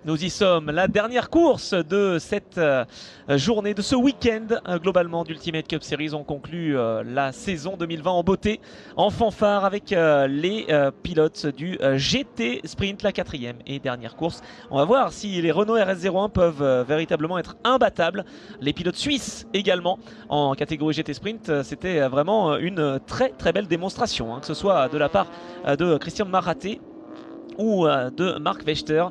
Nous y sommes, la dernière course de cette journée, de ce week-end globalement d'Ultimate Cup Series. On conclut la saison 2020 en beauté, en fanfare avec les pilotes du GT Sprint, la quatrième et dernière course. On va voir si les Renault RS01 peuvent véritablement être imbattables. Les pilotes suisses également en catégorie GT Sprint, c'était vraiment une très très belle démonstration, que ce soit de la part de Christian Maraté ou de Marc Vechter.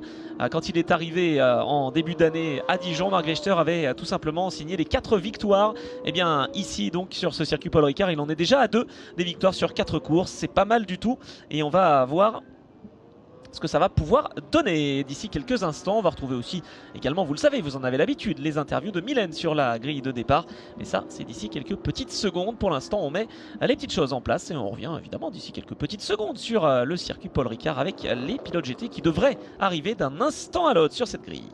Quand il est arrivé en début d'année à Dijon, Marc Vechter avait tout simplement signé les 4 victoires. Et bien ici donc sur ce circuit Paul Ricard, il en est déjà à 2 des victoires sur 4 courses. C'est pas mal du tout et on va voir ce que ça va pouvoir donner d'ici quelques instants. On va retrouver aussi également, vous le savez, vous en avez l'habitude, les interviews de Mylène sur la grille de départ. Mais ça, c'est d'ici quelques petites secondes. Pour l'instant, on met les petites choses en place et on revient évidemment d'ici quelques petites secondes sur le circuit Paul Ricard avec les pilotes GT qui devraient arriver d'un instant à l'autre sur cette grille.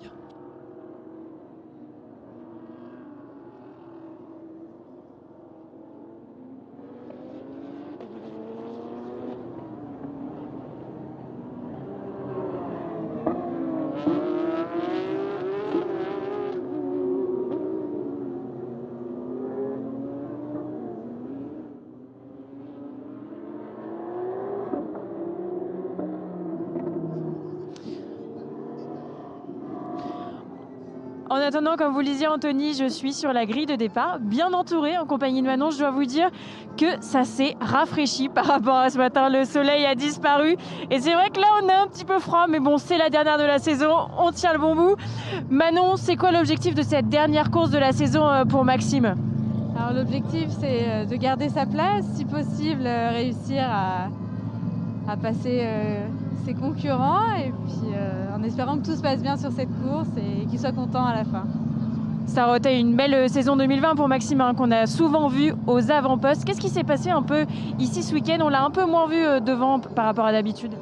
En attendant, comme vous le disiez Anthony, je suis sur la grille de départ, bien entourée en compagnie de Manon. Je dois vous dire que ça s'est rafraîchi par rapport à ce matin. Le soleil a disparu et c'est vrai que là on a un petit peu froid, mais bon, c'est la dernière de la saison, on tient le bon bout. Manon, c'est quoi l'objectif de cette dernière course de la saison pour Maxime? Alors l'objectif c'est de garder sa place, si possible réussir à passer ses concurrents et puis en espérant que tout se passe bien sur cette course et qu'il soit content à la fin. Ça aurait été une belle saison 2020 pour Maxime, qu'on a souvent vu aux avant-postes. Qu'est-ce qui s'est passé un peu ici ce week-end? On l'a un peu moins vu devant par rapport à d'habitude.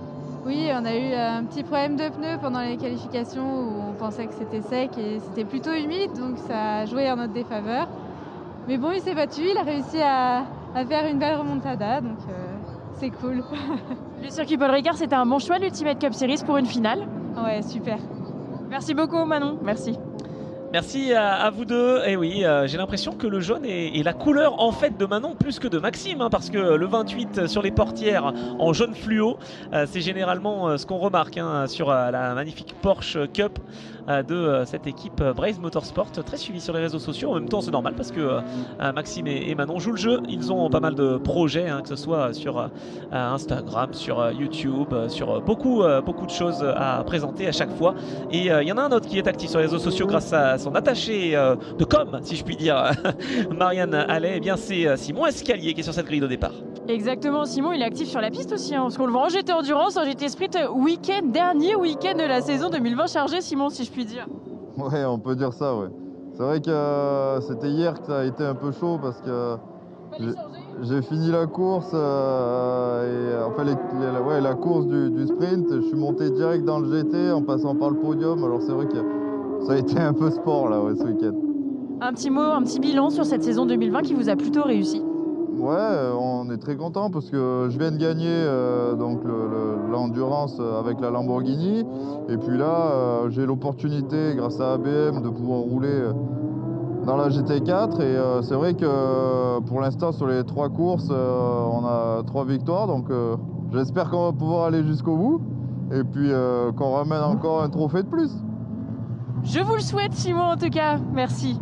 Oui, on a eu un petit problème de pneus pendant les qualifications où on pensait que c'était sec et c'était plutôt humide, donc ça a joué en notre défaveur. Mais bon, il s'est battu, il a réussi à faire une belle remontada, donc c'est cool. Le circuit Paul Ricard, c'était un bon choix, l'Ultimate Cup Series pour une finale. Ouais, super. Merci beaucoup Manon, merci. Merci à vous deux. Et oui, j'ai l'impression que le jaune est la couleur en fait de Manon plus que de Maxime, parce que le 28 sur les portières en jaune fluo, c'est généralement ce qu'on remarque sur la magnifique Porsche Cup de cette équipe Braze Motorsport, très suivie sur les réseaux sociaux. En même temps, c'est normal parce que Maxime et Manon jouent le jeu. Ils ont pas mal de projets, que ce soit sur Instagram, sur YouTube, sur beaucoup de choses à présenter à chaque fois. Et il y en a un autre qui est actif sur les réseaux sociaux grâce à son attaché de com, si je puis dire, Marianne Allais. Eh bien, c'est Simon Escalier qui est sur cette grille de départ. Exactement, Simon il est actif sur la piste aussi, parce qu'on le voit en GT Endurance, en GT Sprint, dernier week-end de la saison 2020 chargé, Simon, si je puis dire. Ouais, on peut dire ça, ouais. C'est vrai que c'était hier que ça a été un peu chaud parce que j'ai fini la course et enfin la course du sprint. Je suis monté direct dans le GT en passant par le podium. Alors c'est vrai que ça a été un peu sport là, ce week-end. Un petit mot, un petit bilan sur cette saison 2020 qui vous a plutôt réussi. Ouais, on est très content parce que je viens de gagner donc l'endurance avec la Lamborghini. Et puis là, j'ai l'opportunité, grâce à ABM, de pouvoir rouler dans la GT4. Et c'est vrai que pour l'instant, sur les 3 courses, on a 3 victoires. Donc j'espère qu'on va pouvoir aller jusqu'au bout. Et puis qu'on ramène encore un trophée de plus. Je vous le souhaite, Simon, en tout cas. Merci.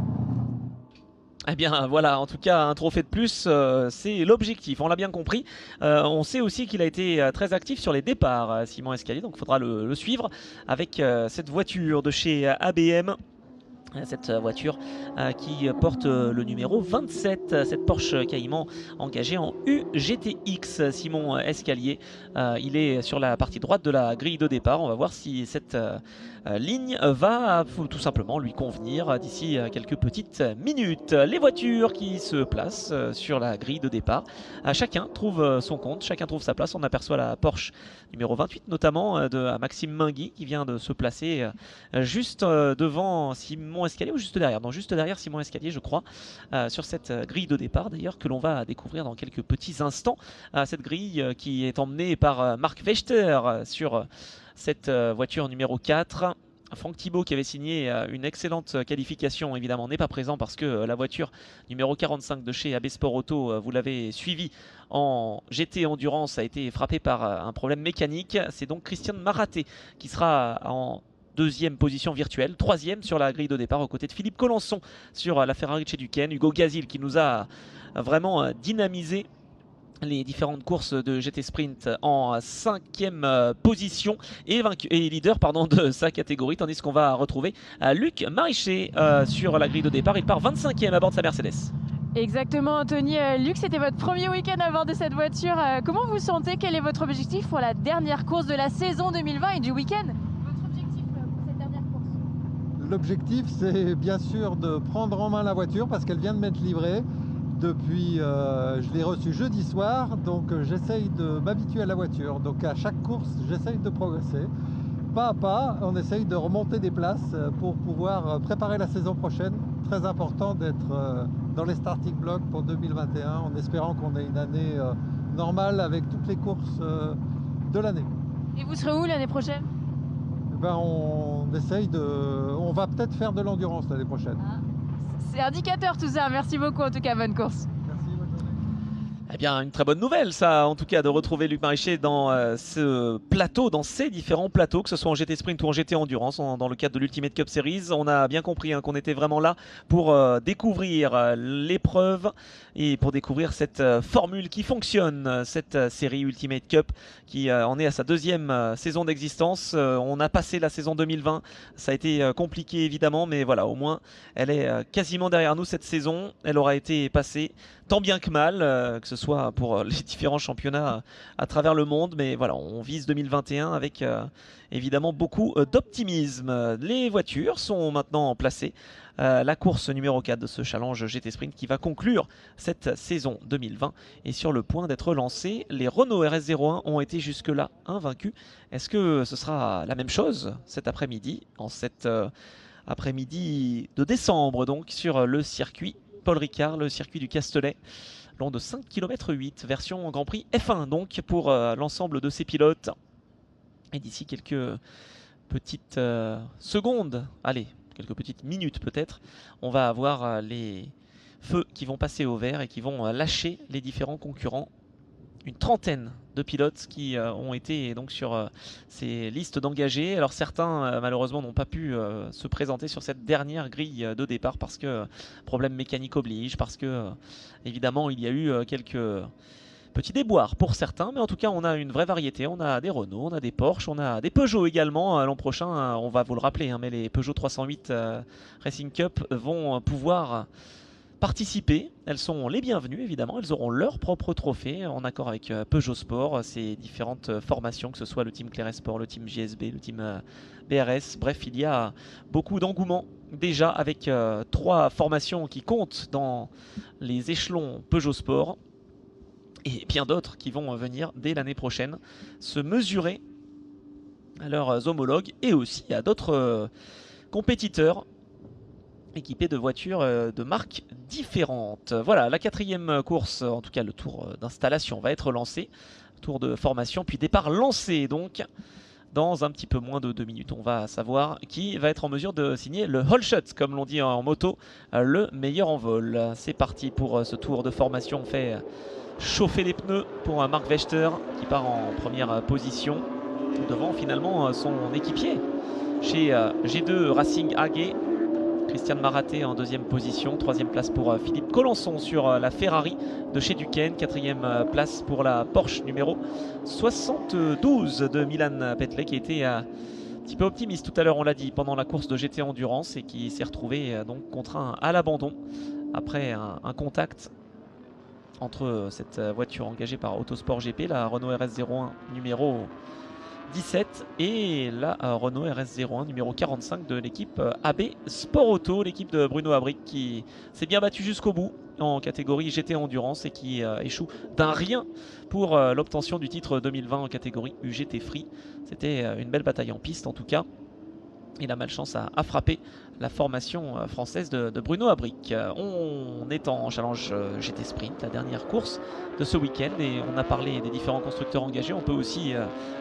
Eh bien voilà, en tout cas un trophée de plus, c'est l'objectif, on l'a bien compris. On sait aussi qu'il a été très actif sur les départs, Simon Escalier, donc il faudra le suivre avec cette voiture de chez ABM. Cette voiture qui porte le numéro 27, cette Porsche Cayman engagée en UGTX. Simon Escalier, il est sur la partie droite de la grille de départ. On va voir si cette ligne va tout simplement lui convenir d'ici quelques petites minutes. Les voitures qui se placent sur la grille de départ, chacun trouve son compte, chacun trouve sa place. On aperçoit la Porsche numéro 28 notamment de Maxime Mingui qui vient de se placer juste devant Simon Escalier, ou juste derrière, non, juste derrière Simon Escalier je crois, sur cette grille de départ d'ailleurs que l'on va découvrir dans quelques petits instants. Cette grille qui est emmenée par Marc Vechter sur cette voiture numéro 4. Franck Thibault, qui avait signé une excellente qualification, évidemment n'est pas présent parce que la voiture numéro 45 de chez AB Sport Auto, vous l'avez suivi en GT Endurance, a été frappée par un problème mécanique. C'est donc Christian Maraté qui sera en deuxième position virtuelle, troisième sur la grille de départ aux côtés de Philippe Collençon sur la Ferrari de chez Duquesne. Hugo Gazil qui nous a vraiment dynamisé les différentes courses de GT Sprint en 5e position et leader de sa catégorie, tandis qu'on va retrouver Luc Marichet sur la grille de départ. Il part 25e à bord de sa Mercedes. Exactement, Anthony. Luc, c'était votre premier week-end à bord de cette voiture. Comment vous sentez? Quel est votre objectif pour la dernière course de la saison 2020 et du week-end? Votre objectif pour cette dernière course? L'objectif, c'est bien sûr de prendre en main la voiture parce qu'elle vient de m'être livrée. Depuis, je l'ai reçue jeudi soir, donc j'essaye de m'habituer à la voiture. Donc à chaque course, j'essaye de progresser. Pas à pas, on essaye de remonter des places pour pouvoir préparer la saison prochaine. Très important d'être dans les starting blocks pour 2021, en espérant qu'on ait une année normale avec toutes les courses de l'année. Et vous serez où l'année prochaine? On va peut-être faire de l'endurance l'année prochaine. C'est indicateur tout ça. Merci beaucoup en tout cas, bonne course. Merci, bonne journée. Eh bien, une très bonne nouvelle, ça, en tout cas, de retrouver Luc Marichet dans ce plateau, dans ces différents plateaux, que ce soit en GT Sprint ou en GT Endurance, dans le cadre de l'Ultimate Cup Series. On a bien compris qu'on était vraiment là pour découvrir l'épreuve et pour découvrir cette formule qui fonctionne, cette série Ultimate Cup qui en est à sa deuxième saison d'existence. On a passé la saison 2020, ça a été compliqué évidemment, mais voilà, au moins, elle est quasiment derrière nous cette saison. Elle aura été passée tant bien que mal, que ce soit pour les différents championnats à travers le monde. Mais voilà, on vise 2021 avec évidemment beaucoup d'optimisme. Les voitures sont maintenant placées. La course numéro 4 de ce challenge GT Sprint qui va conclure cette saison 2020 est sur le point d'être lancée. Les Renault RS01 ont été jusque-là invaincus. Est-ce que ce sera la même chose cet après-midi, en cet après-midi de décembre, donc sur le circuit Paul Ricard, le circuit du Castellet, long de 5,8 km, version Grand Prix F1 donc pour l'ensemble de ces pilotes. Et d'ici quelques petites secondes, allez, quelques petites minutes peut-être, on va avoir les feux qui vont passer au vert et qui vont lâcher les différents concurrents. Une trentaine de pilotes qui ont été donc sur ces listes d'engagés. Alors certains malheureusement n'ont pas pu se présenter sur cette dernière grille de départ parce que problème mécanique oblige, parce que évidemment il y a eu quelques petits déboires pour certains, mais en tout cas on a une vraie variété. On a des Renault, on a des Porsche, on a des Peugeot également. L'an prochain, on va vous le rappeler, mais les Peugeot 308 Racing Cup vont pouvoir participer. Elles sont les bienvenues évidemment, elles auront leur propre trophée en accord avec Peugeot Sport, ces différentes formations, que ce soit le team Claret Sport, le team GSB, le team BRS. Bref, il y a beaucoup d'engouement déjà avec 3 formations qui comptent dans les échelons Peugeot Sport et bien d'autres qui vont venir dès l'année prochaine se mesurer à leurs homologues et aussi à d'autres compétiteurs équipés de voitures de marques différentes. Voilà, la 4e course, en tout cas le tour d'installation va être lancé, tour de formation, puis départ lancé donc. Dans un petit peu moins de 2 minutes, on va savoir qui va être en mesure de signer le hole shot, comme l'on dit en moto, le meilleur en vol. C'est parti pour ce tour de formation. On fait chauffer les pneus pour Marc Vechter qui part en première position devant finalement son équipier chez G2 Racing AG. Christian Maraté en 2e position, 3e place pour Philippe Collençon sur la Ferrari de chez Duquesne, 4e place pour la Porsche numéro 72 de Milan Petley qui était un petit peu optimiste tout à l'heure, on l'a dit, pendant la course de GT Endurance et qui s'est retrouvé donc contraint à l'abandon après un contact entre cette voiture engagée par Autosport GP, la Renault RS01 numéro 17 et la Renault RS01 numéro 45 de l'équipe AB Sport Auto, l'équipe de Bruno Abric qui s'est bien battue jusqu'au bout en catégorie GT Endurance et qui échoue d'un rien pour l'obtention du titre 2020 en catégorie UGT Free. C'était une belle bataille en piste en tout cas. Il a malchance à frapper la formation française de Bruno Abric. On est en challenge GT Sprint, la dernière course de ce week-end, et on a parlé des différents constructeurs engagés. On peut aussi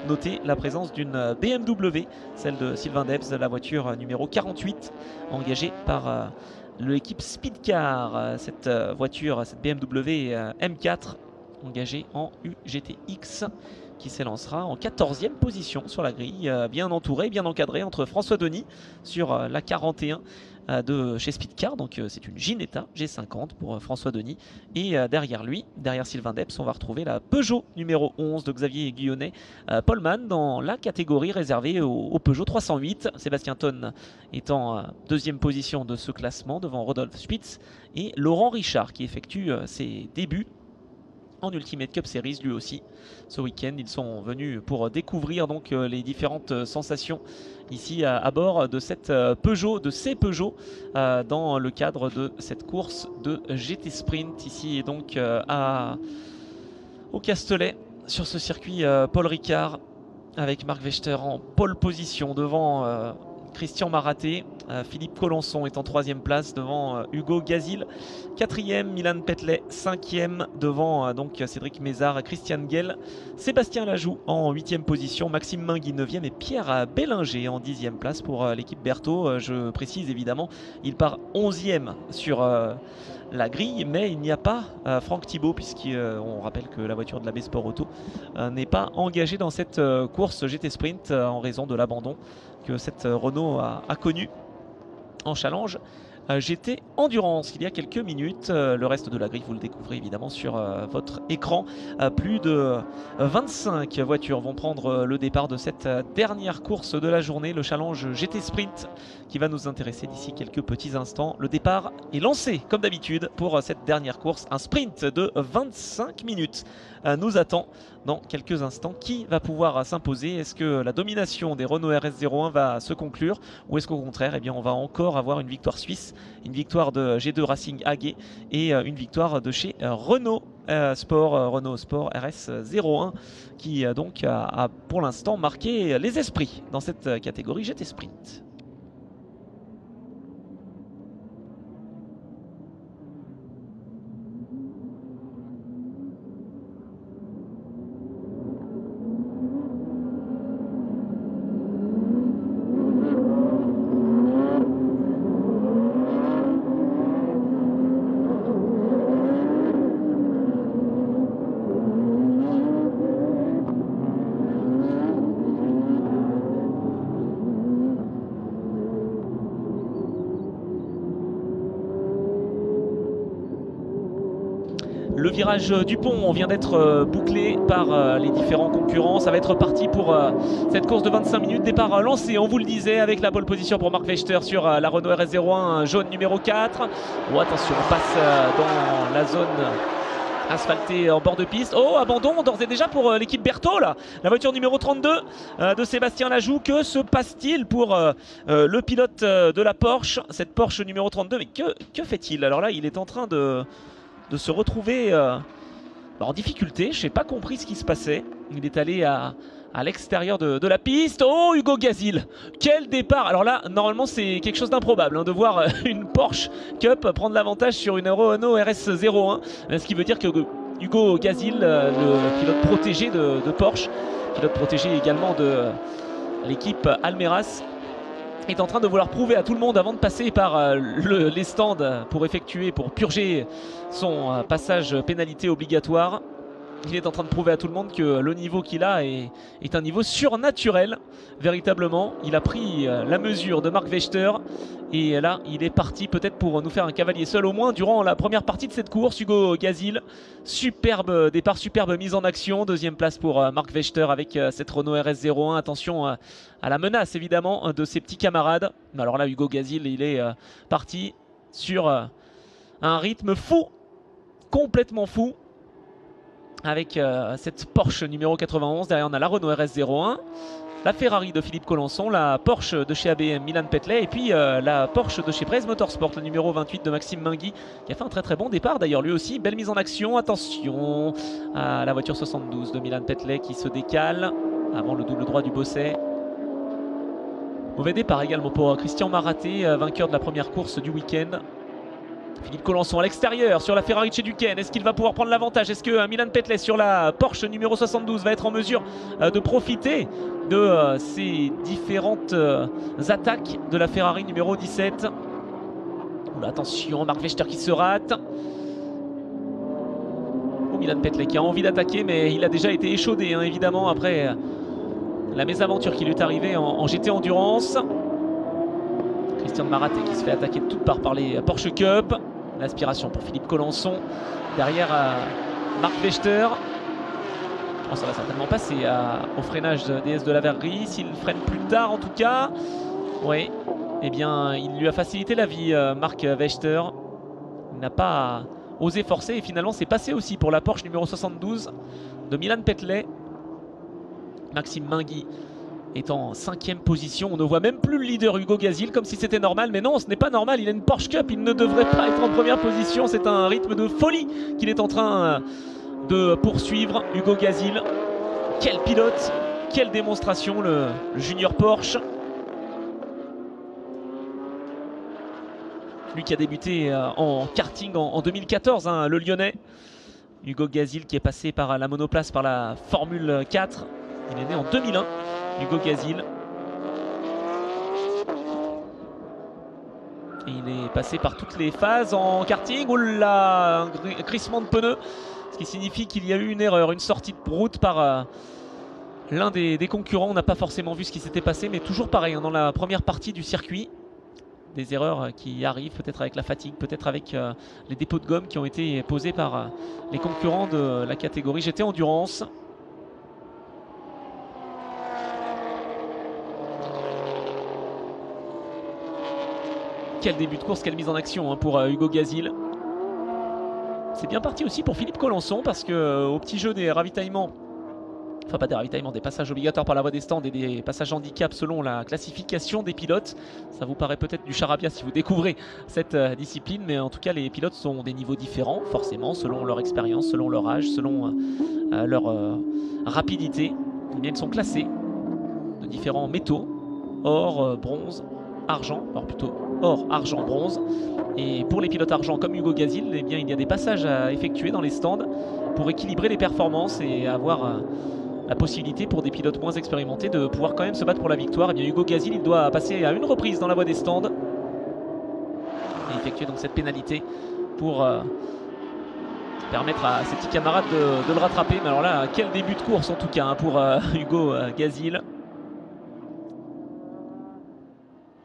noter la présence d'une BMW, celle de Sylvain Debs, la voiture numéro 48, engagée par l'équipe Speedcar. Cette voiture, cette BMW M4, engagée en UGTX, qui s'élancera en 14e position sur la grille, bien entouré, bien encadré entre François Denis sur la 41 de chez Speedcar. Donc c'est une Ginetta G50 pour François Denis, et derrière lui, derrière Sylvain Debs, on va retrouver la Peugeot numéro 11 de Xavier Guillonnet Pollman dans la catégorie réservée au Peugeot 308. Sébastien Tonne est en deuxième position de ce classement devant Rodolphe Spitz et Laurent Richard, qui effectue ses débuts en Ultimate Cup Series lui aussi. Ce week-end, ils sont venus pour découvrir donc les différentes sensations ici à bord de cette Peugeot, de ces Peugeot, dans le cadre de cette course de GT Sprint ici, et donc au Castellet, sur ce circuit Paul Ricard, avec Marc Vechter en pole position devant Christian Maraté. Philippe Collançon est en 3e place devant Hugo Gazil. 4e, Milan Petley. 5e devant donc Cédric Mézard, Christian Guel. Sébastien Lajoux en 8e position. Maxime Mingui 9e et Pierre Bellinger en 10e place pour l'équipe Berthaud. Je précise évidemment, il part 11e sur la grille, mais il n'y a pas Franck Thibault, puisqu'on rappelle que la voiture de la B Sport Auto n'est pas engagée dans cette course GT Sprint en raison de l'abandon que cette Renault a connu en challenge GT Endurance il y a quelques minutes. Le reste de la grille, vous le découvrez évidemment sur votre écran. Plus de 25 voitures vont prendre le départ de cette dernière course de la journée, le challenge GT Sprint, qui va nous intéresser d'ici quelques petits instants. Le départ est lancé comme d'habitude pour cette dernière course. Un sprint de 25 minutes nous attend dans quelques instants. Qui va pouvoir s'imposer? Est-ce que la domination des Renault RS01 va se conclure, ou est-ce qu'au contraire, eh bien, on va encore avoir une victoire suisse, une victoire de G2 Racing AG et une victoire de chez Renault Sport RS01, qui donc a pour l'instant marqué les esprits dans cette catégorie GT Sprint. Le virage du pont, on vient d'être bouclé par les différents concurrents. Ça va être parti pour cette course de 25 minutes. Départ lancé, on vous le disait, avec la pole position pour Marc Vechter sur la Renault RS01 jaune numéro 4. Oh, attention, on passe dans la zone asphaltée en bord de piste. Oh, abandon d'ores et déjà pour l'équipe Berthaud, là. La voiture numéro 32 de Sébastien Lajoux. Que se passe-t-il pour le pilote de la Porsche, cette Porsche numéro 32? Mais que fait-il? Alors là, il est en train de se retrouver en difficulté. Je n'ai pas compris ce qui se passait. Il est allé à l'extérieur de la piste. Oh, Hugo Gazil, quel départ! Alors là, normalement, c'est quelque chose d'improbable de voir une Porsche Cup prendre l'avantage sur une Renault RS01. Ce qui veut dire que Hugo Gazil, le pilote protégé de Porsche, pilote protégé également de l'équipe Almeras, est en train de vouloir prouver à tout le monde, avant de passer par les stands pour purger son passage pénalité obligatoire, il est en train de prouver à tout le monde que le niveau qu'il a est un niveau surnaturel, véritablement. Il a pris la mesure de Marc Vechter, et là il est parti peut-être pour nous faire un cavalier seul, au moins durant la première partie de cette course. Hugo Gazil, superbe départ, superbe mise en action. Deuxième place pour Marc Vechter avec cette Renault RS01. Attention à la menace évidemment de ses petits camarades. Alors là, Hugo Gazil, il est parti sur un rythme fou, complètement fou, avec cette Porsche numéro 91. Derrière, on a la Renault RS01, la Ferrari de Philippe Collançon, la Porsche de chez ABM Milan Petley, et puis la Porsche de chez Braze Motorsport, le numéro 28 de Maxime Mingui, qui a fait un très très bon départ d'ailleurs lui aussi. Belle mise en action. Attention à la voiture 72 de Milan Petley qui se décale avant le double droit du Bosset. Mauvais départ également pour Christian Maraté, vainqueur de la première course du week-end. Philippe Colenson à l'extérieur sur la Ferrari chez Duquesne. Est-ce qu'il va pouvoir prendre l'avantage? Est-ce que Milan Petley sur la Porsche numéro 72 va être en mesure de profiter de ces différentes attaques de la Ferrari numéro 17? Oula, attention, Marc Vechter qui se rate. Oh, Milan Petley qui a envie d'attaquer, mais il a déjà été échaudé, hein, évidemment, après la mésaventure qui lui est arrivée en GT Endurance. Christian Maraté qui se fait attaquer de toutes parts par les Porsche Cup. L'aspiration pour Philippe Colenson. Derrière Marc Vechter. Oh, ça va certainement passer au freinage DS de la Verrerie. S'il freine plus tard en tout cas. Oui. Eh bien, il lui a facilité la vie, Marc Vechter. Il n'a pas osé forcer et finalement c'est passé aussi pour la Porsche numéro 72 de Milan Petley. Maxime Mingui est en 5e position. On ne voit même plus le leader Hugo Gazil comme si c'était normal. Mais non, ce n'est pas normal. Il a une Porsche Cup. Il ne devrait pas être en première position. C'est un rythme de folie qu'il est en train de poursuivre, Hugo Gazil. Quel pilote, quelle démonstration, le junior Porsche. Lui qui a débuté en karting en 2014, hein, le Lyonnais. Hugo Gazil qui est passé par la monoplace, par la Formule 4. Il est né en 2001. Hugo Gazil. Et il est passé par toutes les phases en karting. Oula, un crissement de pneus. Ce qui signifie qu'il y a eu une erreur, une sortie de route par l'un des concurrents. On n'a pas forcément vu ce qui s'était passé, mais toujours pareil, hein, dans la première partie du circuit. Des erreurs qui arrivent, peut-être avec la fatigue, peut-être avec les dépôts de gomme qui ont été posés par les concurrents de la catégorie GT Endurance. Quel début de course, quelle mise en action, hein, pour Hugo Gazil. C'est bien parti aussi pour Philippe Colenson parce que au petit jeu des ravitaillements, enfin pas des ravitaillements, des passages obligatoires par la voie des stands et des passages handicap selon la classification des pilotes. Ça vous paraît peut-être du charabia si vous découvrez cette discipline, mais en tout cas les pilotes sont des niveaux différents, forcément, selon leur expérience, selon leur âge, selon leur rapidité. Et bien, ils sont classés de différents métaux, or, bronze, argent, alors plutôt or, argent, bronze. Et pour les pilotes argent comme Hugo Gazil, eh bien, il y a des passages à effectuer dans les stands pour équilibrer les performances et avoir la possibilité pour des pilotes moins expérimentés de pouvoir quand même se battre pour la victoire. Et bien Hugo Gazil, il doit passer à une reprise dans la voie des stands et effectuer donc cette pénalité pour permettre à ses petits camarades de le rattraper. Mais alors là, quel début de course en tout cas, hein, pour Hugo Gazil.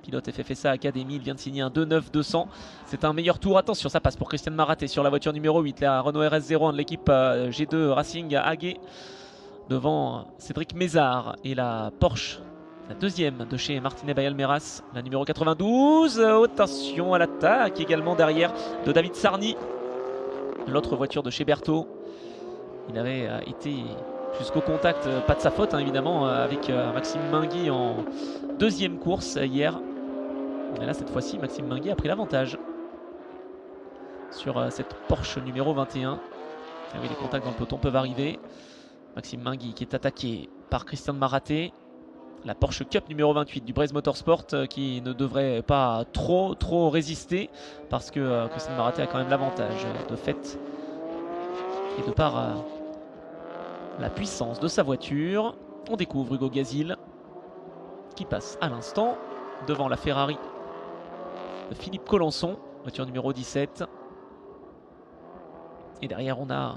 Pilote FFSA Academy, il vient de signer un 2.9-200. C'est un meilleur tour. Attention, ça passe pour Christian Maraté sur la voiture numéro 8. La Renault RS01 de l'équipe G2 Racing AG. Devant Cédric Mézard et la Porsche, la deuxième de chez Martinet by Almeras, la numéro 92. Attention à l'attaque également derrière de David Sarny. L'autre voiture de chez Berthaud. Il avait été jusqu'au contact, pas de sa faute, hein, évidemment, avec Maxime Mingui en deuxième course hier. Et là, cette fois-ci, Maxime Mingui a pris l'avantage sur cette Porsche numéro 21. Ah oui, les contacts dans le peloton peuvent arriver. Maxime Mingui qui est attaqué par Christian Maraté. La Porsche Cup numéro 28 du Breizh Motorsport qui ne devrait pas trop résister parce que Christian Maraté a quand même l'avantage de fait et de par la puissance de sa voiture. On découvre Hugo Gazil qui passe à l'instant devant la Ferrari de Philippe Colenson, voiture numéro 17. Et derrière on a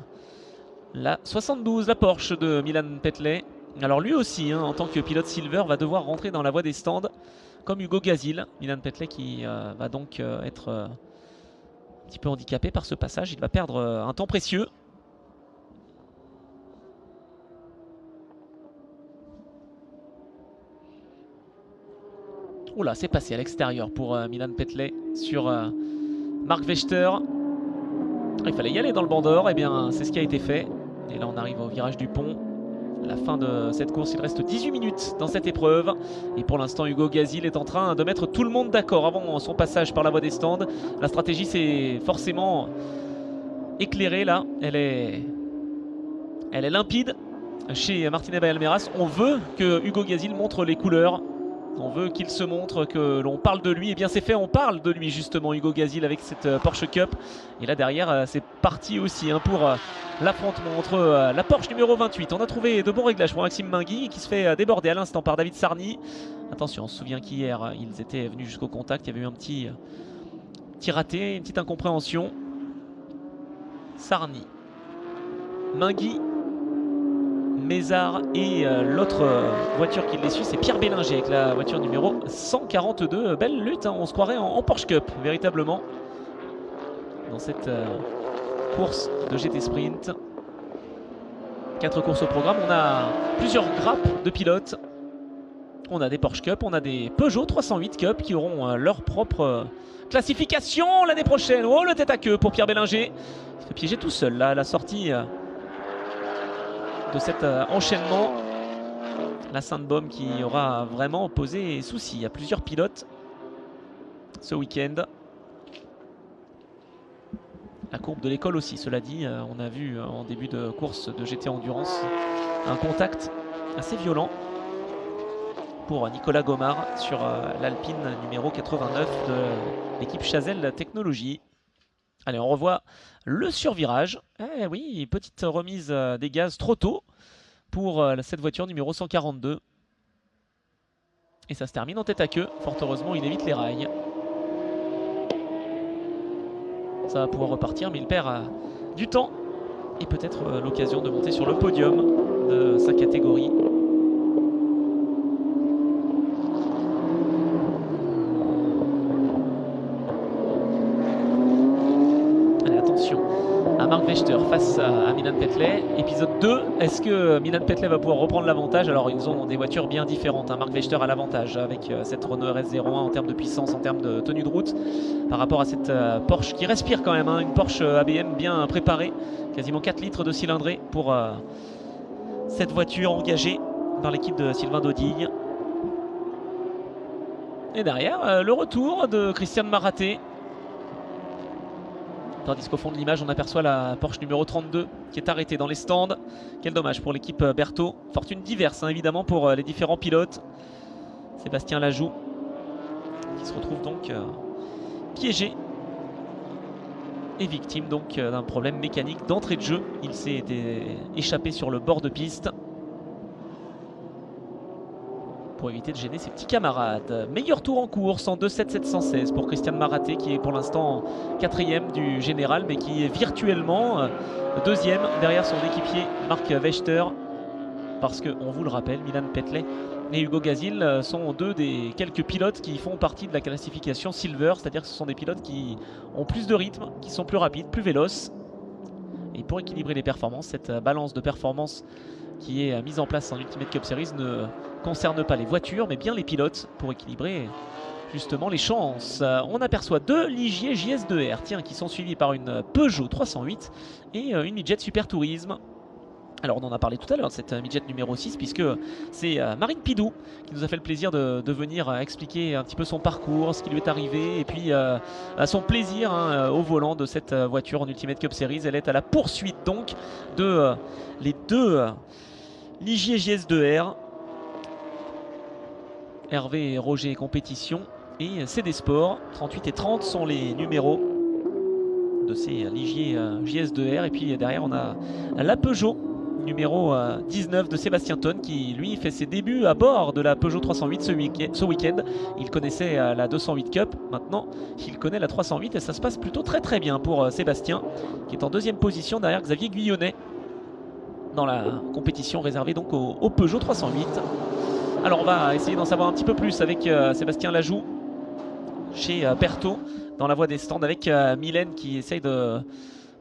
la 72, la Porsche de Milan Petley. Alors lui aussi, hein, en tant que pilote silver, va devoir rentrer dans la voie des stands comme Hugo Gazil. Milan Petley qui va donc être un petit peu handicapé par ce passage. Il va perdre un temps précieux. Oula, c'est passé à l'extérieur pour Milan Petley sur Marc Vechter. Il fallait y aller dans le banc d'or, et bien c'est ce qui a été fait. Et là on arrive au virage du pont. La fin de cette course, il reste 18 minutes dans cette épreuve. Et pour l'instant, Hugo Gazil est en train de mettre tout le monde d'accord avant son passage par la voie des stands. La stratégie s'est forcément éclairée là. Elle est limpide chez Martinet by Almeras. On veut que Hugo Gazil montre les couleurs On veut qu'il se montre, que l'on parle de lui. Et bien c'est fait, on parle de lui justement, Hugo Gazil, avec cette Porsche Cup. Et là derrière, c'est parti aussi hein, pour l'affrontement entre la Porsche numéro 28. On a trouvé de bons réglages pour Maxime Mingui qui se fait déborder à l'instant par David Sarny. Attention, on se souvient qu'hier, ils étaient venus jusqu'au contact. Il y avait eu un petit raté, une petite incompréhension. Sarny, Mingui, Mézard et l'autre voiture qui les suit, c'est Pierre Bellinger avec la voiture numéro 142. Belle lutte, hein, on se croirait en Porsche Cup véritablement dans cette course de GT Sprint. 4 courses au programme, on a plusieurs grappes de pilotes. On a des Porsche Cup, on a des Peugeot 308 Cup qui auront leur propre classification l'année prochaine. Oh, le tête à queue pour Pierre Bellinger. Il se fait piéger tout seul là à la sortie de cet enchaînement. La Sainte-Baume qui aura vraiment posé souci à plusieurs pilotes ce week-end. La courbe de l'école aussi, cela dit, on a vu en début de course de GT Endurance un contact assez violent pour Nicolas Gomard sur l'Alpine numéro 89 de l'équipe Chazelle Technologies. Allez, on revoit le survirage. Eh oui, petite remise des gaz trop tôt pour cette voiture numéro 142. Et ça se termine en tête à queue. Fort heureusement, il évite les rails. Ça va pouvoir repartir, mais il perd du temps. Et peut-être l'occasion de monter sur le podium de sa catégorie. Marc Vechter face à Milan Petley. Épisode 2, est-ce que Milan Petley va pouvoir reprendre l'avantage? Alors ils ont des voitures bien différentes, hein. Marc Vechter a l'avantage avec cette Renault RS01 en termes de puissance, en termes de tenue de route, par rapport à cette Porsche qui respire quand même, hein. Une Porsche ABM bien préparée, quasiment 4 litres de cylindrée pour cette voiture engagée par l'équipe de Sylvain Dodigne. Et derrière, le retour de Christian Maraté. Tandis qu'au fond de l'image, on aperçoit la Porsche numéro 32 qui est arrêtée dans les stands. Quel dommage pour l'équipe Berthaud. Fortune diverse, hein, évidemment, pour les différents pilotes. Sébastien Lajoux qui se retrouve donc piégé et victime donc d'un problème mécanique d'entrée de jeu. Il s'est échappé sur le bord de piste pour éviter de gêner ses petits camarades. Meilleur tour en course en 2.7.716 pour Christian Maraté qui est pour l'instant 4e du général mais qui est virtuellement 2e derrière son équipier Marc Vechter, parce qu'on vous le rappelle, Milan Petley et Hugo Gazil sont deux des quelques pilotes qui font partie de la classification Silver, c'est-à-dire que ce sont des pilotes qui ont plus de rythme, qui sont plus rapides, plus véloces. Et pour équilibrer les performances, cette balance de performance qui est mise en place en Ultimate Cup Series ne concerne pas les voitures mais bien les pilotes pour équilibrer justement les chances. On aperçoit deux Ligier JS2R qui sont suivis par une Peugeot 308 et une Midjet Super Tourisme. Alors on en a parlé tout à l'heure de cette Midjet numéro 6 puisque c'est Marine Pidou qui nous a fait le plaisir de venir expliquer un petit peu son parcours, ce qui lui est arrivé et puis son plaisir au volant de cette voiture en Ultimate Cup Series. Elle est à la poursuite donc de les deux Ligier JS2R, Hervé et Roger compétition et CD Sport. 38 et 30 sont les numéros de ces Ligier JS2R. Et puis derrière on a la Peugeot numéro 19 de Sébastien Tonne qui lui fait ses débuts à bord de la Peugeot 308 ce week-end. Il connaissait la 208 Cup, maintenant il connaît la 308 et ça se passe plutôt très bien pour Sébastien qui est en 2e position derrière Xavier Guyonnet dans la compétition réservée donc au Peugeot 308. Alors on va essayer d'en savoir un petit peu plus avec Sébastien Lajoux chez Berthaud dans la voie des stands avec Mylène qui essaye de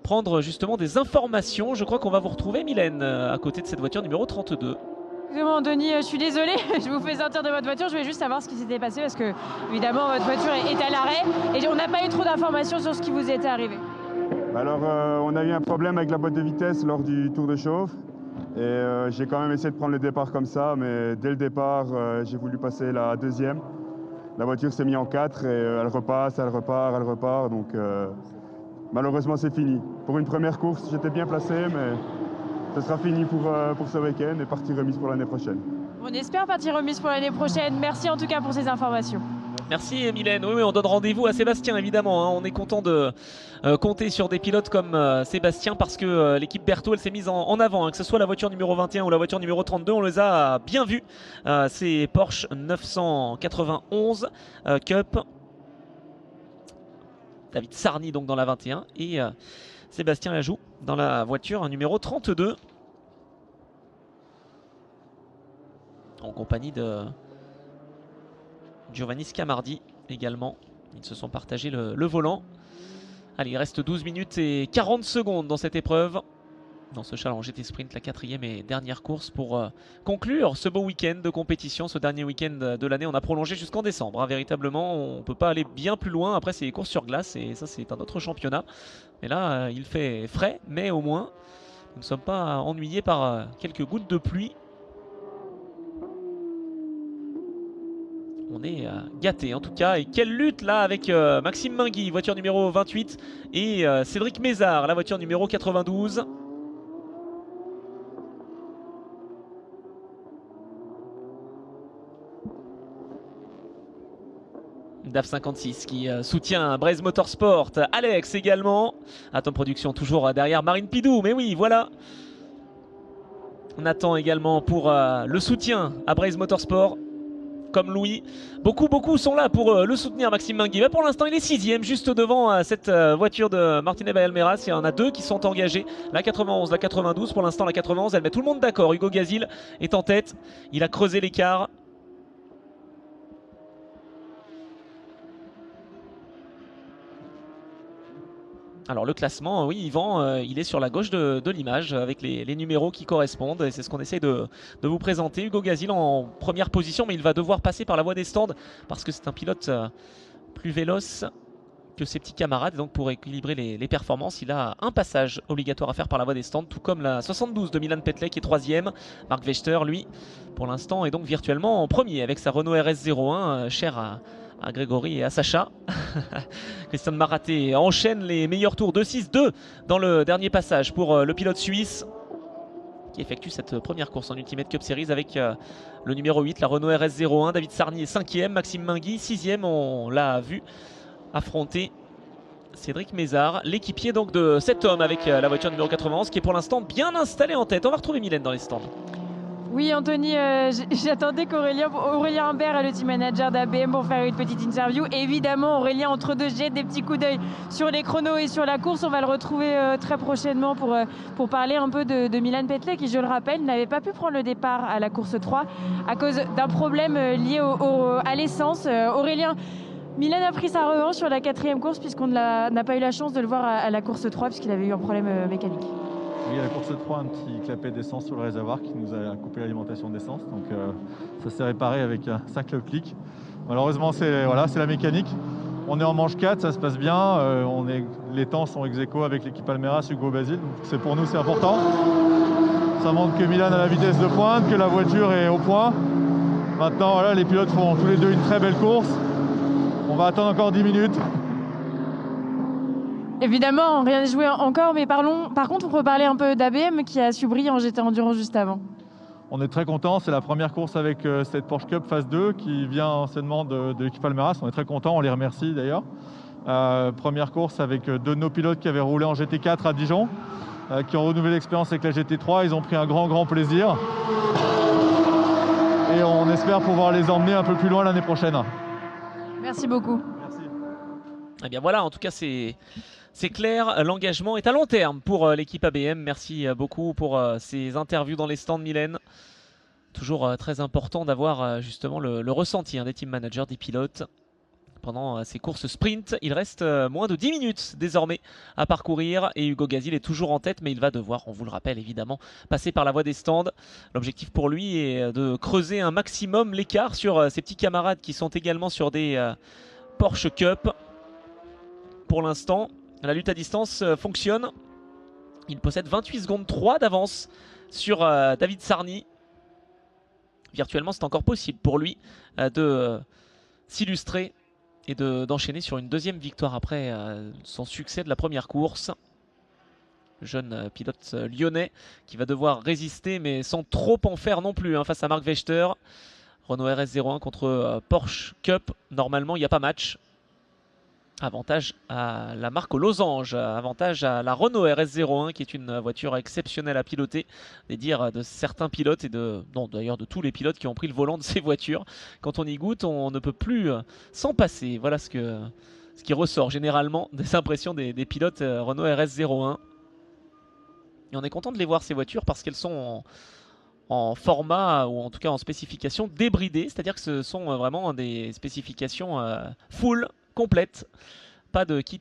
prendre justement des informations. Je crois qu'on va vous retrouver Mylène à côté de cette voiture numéro 32. Excusez-moi Denis, je suis désolée, je vous fais sortir de votre voiture, je voulais juste savoir ce qui s'était passé parce que évidemment votre voiture est à l'arrêt et on n'a pas eu trop d'informations sur ce qui vous était arrivé. Alors on a eu un problème avec la boîte de vitesse lors du tour de chauffe et j'ai quand même essayé de prendre le départ comme ça, mais dès le départ j'ai voulu passer la 2e. La voiture s'est mise en 4 et elle repasse, elle repart, donc malheureusement c'est fini. Pour une première course j'étais bien placé, mais ce sera fini pour ce week-end et partie remise pour l'année prochaine. On espère partie remise pour l'année prochaine. Merci en tout cas pour ces informations. Merci Mylène. Oui, on donne rendez-vous à Sébastien évidemment. On est content de compter sur des pilotes comme Sébastien parce que l'équipe Berthaud elle s'est mise en avant. Que ce soit la voiture numéro 21 ou la voiture numéro 32, on les a bien vus. C'est Porsche 991 Cup. David Sarny donc dans la 21 et Sébastien Lajoux dans la voiture numéro 32. En compagnie de Giovanni Scamardi également. Ils se sont partagés le volant. Allez, il reste 12 minutes et 40 secondes dans cette épreuve. Dans ce challenge GT Sprint, la 4e et dernière course pour conclure ce beau week-end de compétition, ce dernier week-end de l'année. On a prolongé jusqu'en décembre. Véritablement, on ne peut pas aller bien plus loin. Après, c'est les courses sur glace et ça, c'est un autre championnat. Mais là, il fait frais, mais au moins, nous ne sommes pas ennuyés par quelques gouttes de pluie. On est gâté en tout cas. Et quelle lutte là avec Maxime Minguy, voiture numéro 28, et Cédric Mézard, la voiture numéro 92. DAF 56 qui soutient Braise Motorsport. Alex également. Atom Production toujours derrière Marine Pidou. Mais oui, voilà. On attend également pour le soutien à Braise Motorsport. Comme Louis, beaucoup sont là pour le soutenir, Maxime Minguy. Pour l'instant, il est 6e, juste devant cette voiture de Martinez Almeras. Il y en a deux qui sont engagés, la 91, la 92. Pour l'instant, la 91, elle met tout le monde d'accord. Hugo Gazil est en tête, il a creusé l'écart. Alors le classement, oui Yvan, il est sur la gauche de l'image avec les numéros qui correspondent et c'est ce qu'on essaye de vous présenter. Hugo Gazil en première position, mais il va devoir passer par la voie des stands parce que c'est un pilote plus véloce que ses petits camarades. Et donc pour équilibrer les performances, il a un passage obligatoire à faire par la voie des stands, tout comme la 72 de Milan Petley qui est 3e. Marc Vechter, lui, pour l'instant, est donc virtuellement en premier avec sa Renault RS01, chère à Grégory et à Sacha. Christian Maraté enchaîne les meilleurs tours, 2-6-2 dans le dernier passage pour le pilote suisse qui effectue cette première course en Ultimate Cup Series avec le numéro 8, la Renault RS01. David Sarny est 5e, Maxime Minguy 6e, on l'a vu affronter Cédric Mézard, l'équipier donc de cet homme avec la voiture numéro 91 qui est pour l'instant bien installé en tête. On va retrouver Mylène dans les stands. Oui Anthony, j'attendais qu'Aurélien Humbert, le team manager d'ABM, pour faire une petite interview. Évidemment, Aurélien, entre deux, jette des petits coups d'œil sur les chronos et sur la course. On va le retrouver très prochainement pour parler un peu de Milan Petley qui, je le rappelle, n'avait pas pu prendre le départ à la course 3 à cause d'un problème lié à l'essence. Aurélien, Milan a pris sa revanche sur la 4e course puisqu'on n'a pas eu la chance de le voir à la course 3 puisqu'il avait eu un problème mécanique. Oui, à la course 3, un petit clapet d'essence sur le réservoir qui nous a coupé l'alimentation d'essence. Donc ça s'est réparé avec 5 clics. Malheureusement, c'est la mécanique. On est en manche 4, ça se passe bien. Les temps sont ex-aequo avec l'équipe Almeras, Hugo Basile. C'est pour nous, c'est important. Ça montre que Milan a la vitesse de pointe, que la voiture est au point. Maintenant, voilà, les pilotes font tous les deux une très belle course. On va attendre encore 10 minutes. Évidemment, rien n'est joué encore, mais par contre, on peut parler un peu d'ABM qui a su briller en GT Endurance juste avant. On est très content, c'est la première course avec cette Porsche Cup Phase 2 qui vient anciennement de l'équipe Almeras. On est très content, on les remercie d'ailleurs. Première course avec deux de nos pilotes qui avaient roulé en GT4 à Dijon, qui ont renouvelé l'expérience avec la GT3. Ils ont pris un grand plaisir. Et on espère pouvoir les emmener un peu plus loin l'année prochaine. Merci beaucoup. Merci. Eh bien voilà, en tout cas c'est clair, l'engagement est à long terme pour l'équipe ABM. Merci beaucoup pour ces interviews dans les stands, Mylène. Toujours très important d'avoir justement le ressenti des team managers, des pilotes. Pendant ces courses sprint, il reste moins de 10 minutes désormais à parcourir et Hugo Gazil est toujours en tête, mais il va devoir, on vous le rappelle évidemment, passer par la voie des stands. L'objectif pour lui est de creuser un maximum l'écart sur ses petits camarades qui sont également sur des Porsche Cup. Pour l'instant, la lutte à distance fonctionne. Il possède 28 secondes 3 d'avance sur David Sarny. Virtuellement, c'est encore possible pour lui de s'illustrer et d'enchaîner sur une deuxième victoire après son succès de la première course. jeune pilote lyonnais qui va devoir résister, mais sans trop en faire non plus, hein, face à Marc Vechter. Renault RS01 contre Porsche Cup. Normalement, il n'y a pas match. Avantage à la marque aux losanges, avantage à la Renault RS01 qui est une voiture exceptionnelle à piloter. Des dires de certains pilotes et d'ailleurs de tous les pilotes qui ont pris le volant de ces voitures. Quand on y goûte, on ne peut plus s'en passer. Voilà ce qui ressort généralement des impressions des pilotes Renault RS01. Et on est content de les voir ces voitures parce qu'elles sont en format ou en tout cas en spécification débridée, c'est-à-dire que ce sont vraiment des spécifications full, complètes, pas de kit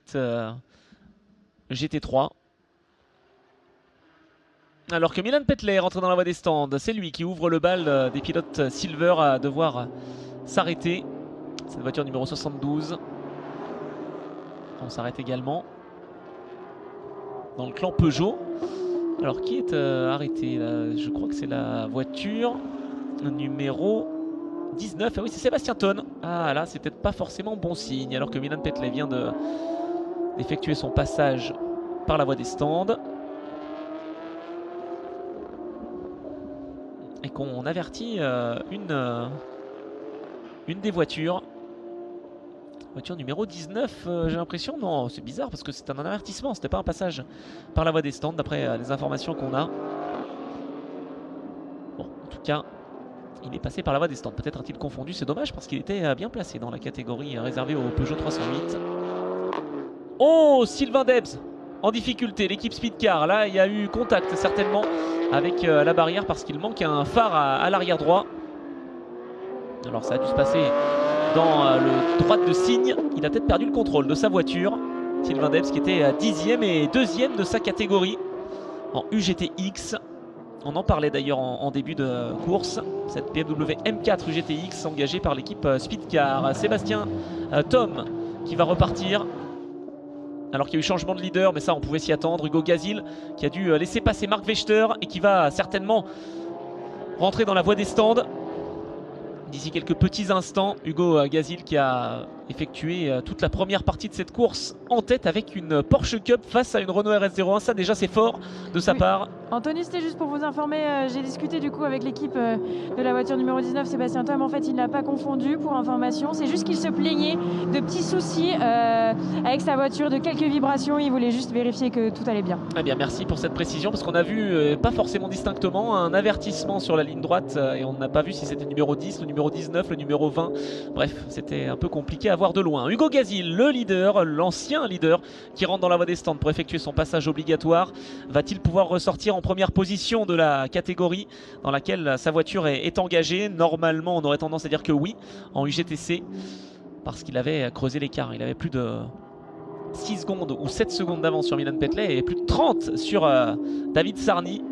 GT3. Alors que Milan Petley rentre dans la voie des stands, c'est lui qui ouvre le bal des pilotes Silver à devoir s'arrêter. Cette voiture numéro 72. On s'arrête également dans le clan Peugeot. Alors qui est arrêté là? Je crois que c'est la voiture numéro 19. Ah oui, c'est Sébastien Tonne. Ah là, c'est peut-être pas forcément bon signe. Alors que Milan Petley vient d'effectuer son passage par la voie des stands. Et qu'on avertit une des voitures. Voiture numéro 19, j'ai l'impression. Non, c'est bizarre parce que c'est un avertissement. C'était pas un passage par la voie des stands d'après les informations qu'on a. Bon, en tout cas, il est passé par la voie des stands. Peut-être a-t-il confondu. C'est dommage parce qu'il était bien placé dans la catégorie réservée au Peugeot 308. Oh, Sylvain Debs en difficulté. L'équipe Speedcar. Là, il y a eu contact certainement avec la barrière parce qu'il manque un phare à l'arrière droit. Alors ça a dû se passer dans le droit de signe. Il a peut-être perdu le contrôle de sa voiture. Sylvain Debs qui était 10e et 2e de sa catégorie en UGTX. On en parlait d'ailleurs en début de course. Cette BMW M4 UGTX engagée par l'équipe Speedcar. Sébastien Tom qui va repartir. Alors qu'il y a eu changement de leader, mais ça on pouvait s'y attendre. Hugo Gazil qui a dû laisser passer Marc Vechter et qui va certainement rentrer dans la voie des stands. D'ici quelques petits instants, Hugo Gazil qui a effectué toute la première partie de cette course en tête avec une Porsche Cup face à une Renault RS01. Ça déjà c'est fort de sa part. Anthony, c'était juste pour vous informer, j'ai discuté du coup avec l'équipe de la voiture numéro 19, Sébastien Tom. En fait, il n'a pas confondu pour information. C'est juste qu'il se plaignait de petits soucis avec sa voiture, de quelques vibrations. Il voulait juste vérifier que tout allait bien. Eh bien, merci pour cette précision parce qu'on a vu, pas forcément distinctement, un avertissement sur la ligne droite et on n'a pas vu si c'était le numéro 10, le numéro 19, le numéro 20. Bref, c'était un peu compliqué à voir de loin. Hugo Gazil, le leader, l'ancien leader, qui rentre dans la voie des stands pour effectuer son passage obligatoire. Va-t-il pouvoir ressortir en première position de la catégorie dans laquelle sa voiture est engagée? Normalement, on aurait tendance à dire que oui, en UGTC, parce qu'il avait creusé l'écart. Il avait plus de 6 secondes ou 7 secondes d'avance sur Milan Petley et plus de 30 sur David Sarny.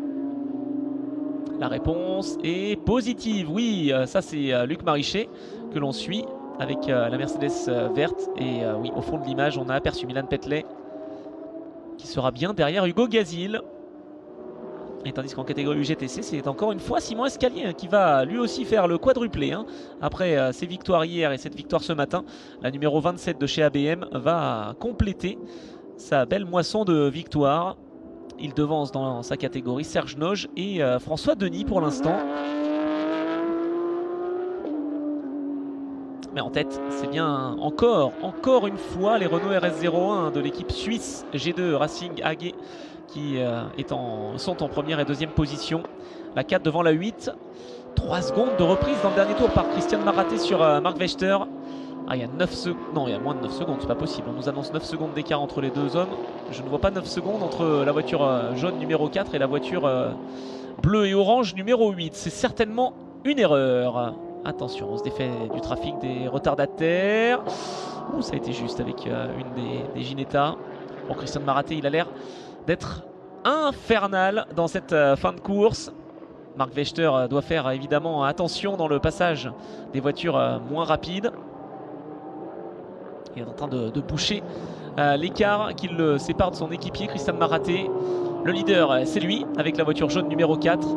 La réponse est positive. Oui, ça c'est Luc Marichet que l'on suit avec la Mercedes verte. Et oui, au fond de l'image, on a aperçu Milan Petley qui sera bien derrière Hugo Gazil. Et tandis qu'en catégorie UGTC, c'est encore une fois Simon Escalier qui va lui aussi faire le quadruplé. Après ses victoires hier et cette victoire ce matin, la numéro 27 de chez ABM va compléter sa belle moisson de victoires. Il devance dans sa catégorie Serge Noge et François Denis pour l'instant. Mais en tête, c'est bien encore une fois les Renault RS01 de l'équipe suisse G2 Racing AG qui sont en première et deuxième position. La 4 devant la 8. 3 secondes de reprise dans le dernier tour par Christian Maraté sur Marc Vechter. Ah, il y a 9 secondes. Non, il y a moins de 9 secondes, c'est pas possible. On nous annonce 9 secondes d'écart entre les deux hommes. Je ne vois pas 9 secondes entre la voiture jaune numéro 4 et la voiture bleue et orange numéro 8. C'est certainement une erreur. Attention, on se défait du trafic des retardataires. Ouh, ça a été juste avec une des Ginetta. Bon, Christian Maraté, il a l'air d'être infernal dans cette fin de course. Marc Vechter doit faire évidemment attention dans le passage des voitures moins rapides. Il est en train de boucher l'écart qui le sépare de son équipier Christian Maraté. Le leader, c'est lui avec la voiture jaune numéro 4.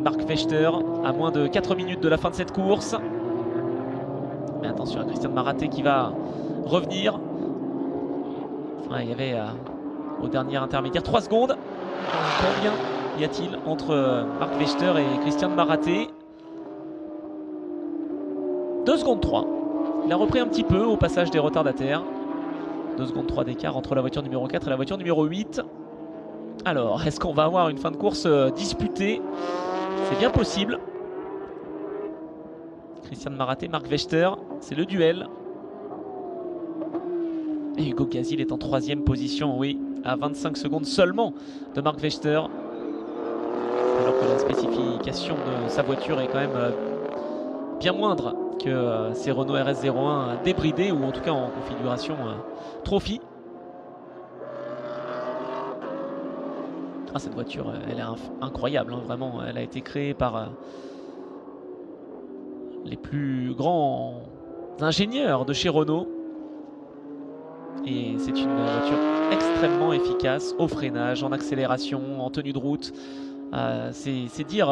Marc Vechter à moins de 4 minutes de la fin de cette course. Mais attention à Christian Maraté qui va revenir. Ouais, il y avait au dernier intermédiaire. 3 secondes. Combien y a-t-il entre Marc Vechter et Christian Maraté? 2 secondes 3. Il a repris un petit peu au passage des retardataires. 2 secondes 3 d'écart entre la voiture numéro 4 et la voiture numéro 8. Alors, est-ce qu'on va avoir une fin de course disputée? C'est bien possible. Christian Maraté, Marc Vechter, c'est le duel. Et Hugo Gazil est en 3e position, oui, à 25 secondes seulement de Marc Vechter. Alors que la spécification de sa voiture est quand même bien moindre que ces Renault RS01 débridés ou en tout cas en configuration trophy. Ah, cette voiture, elle est incroyable, hein, vraiment. Elle a été créée par les plus grands ingénieurs de chez Renault. Et c'est une voiture extrêmement efficace au freinage, en accélération, en tenue de route. C'est dire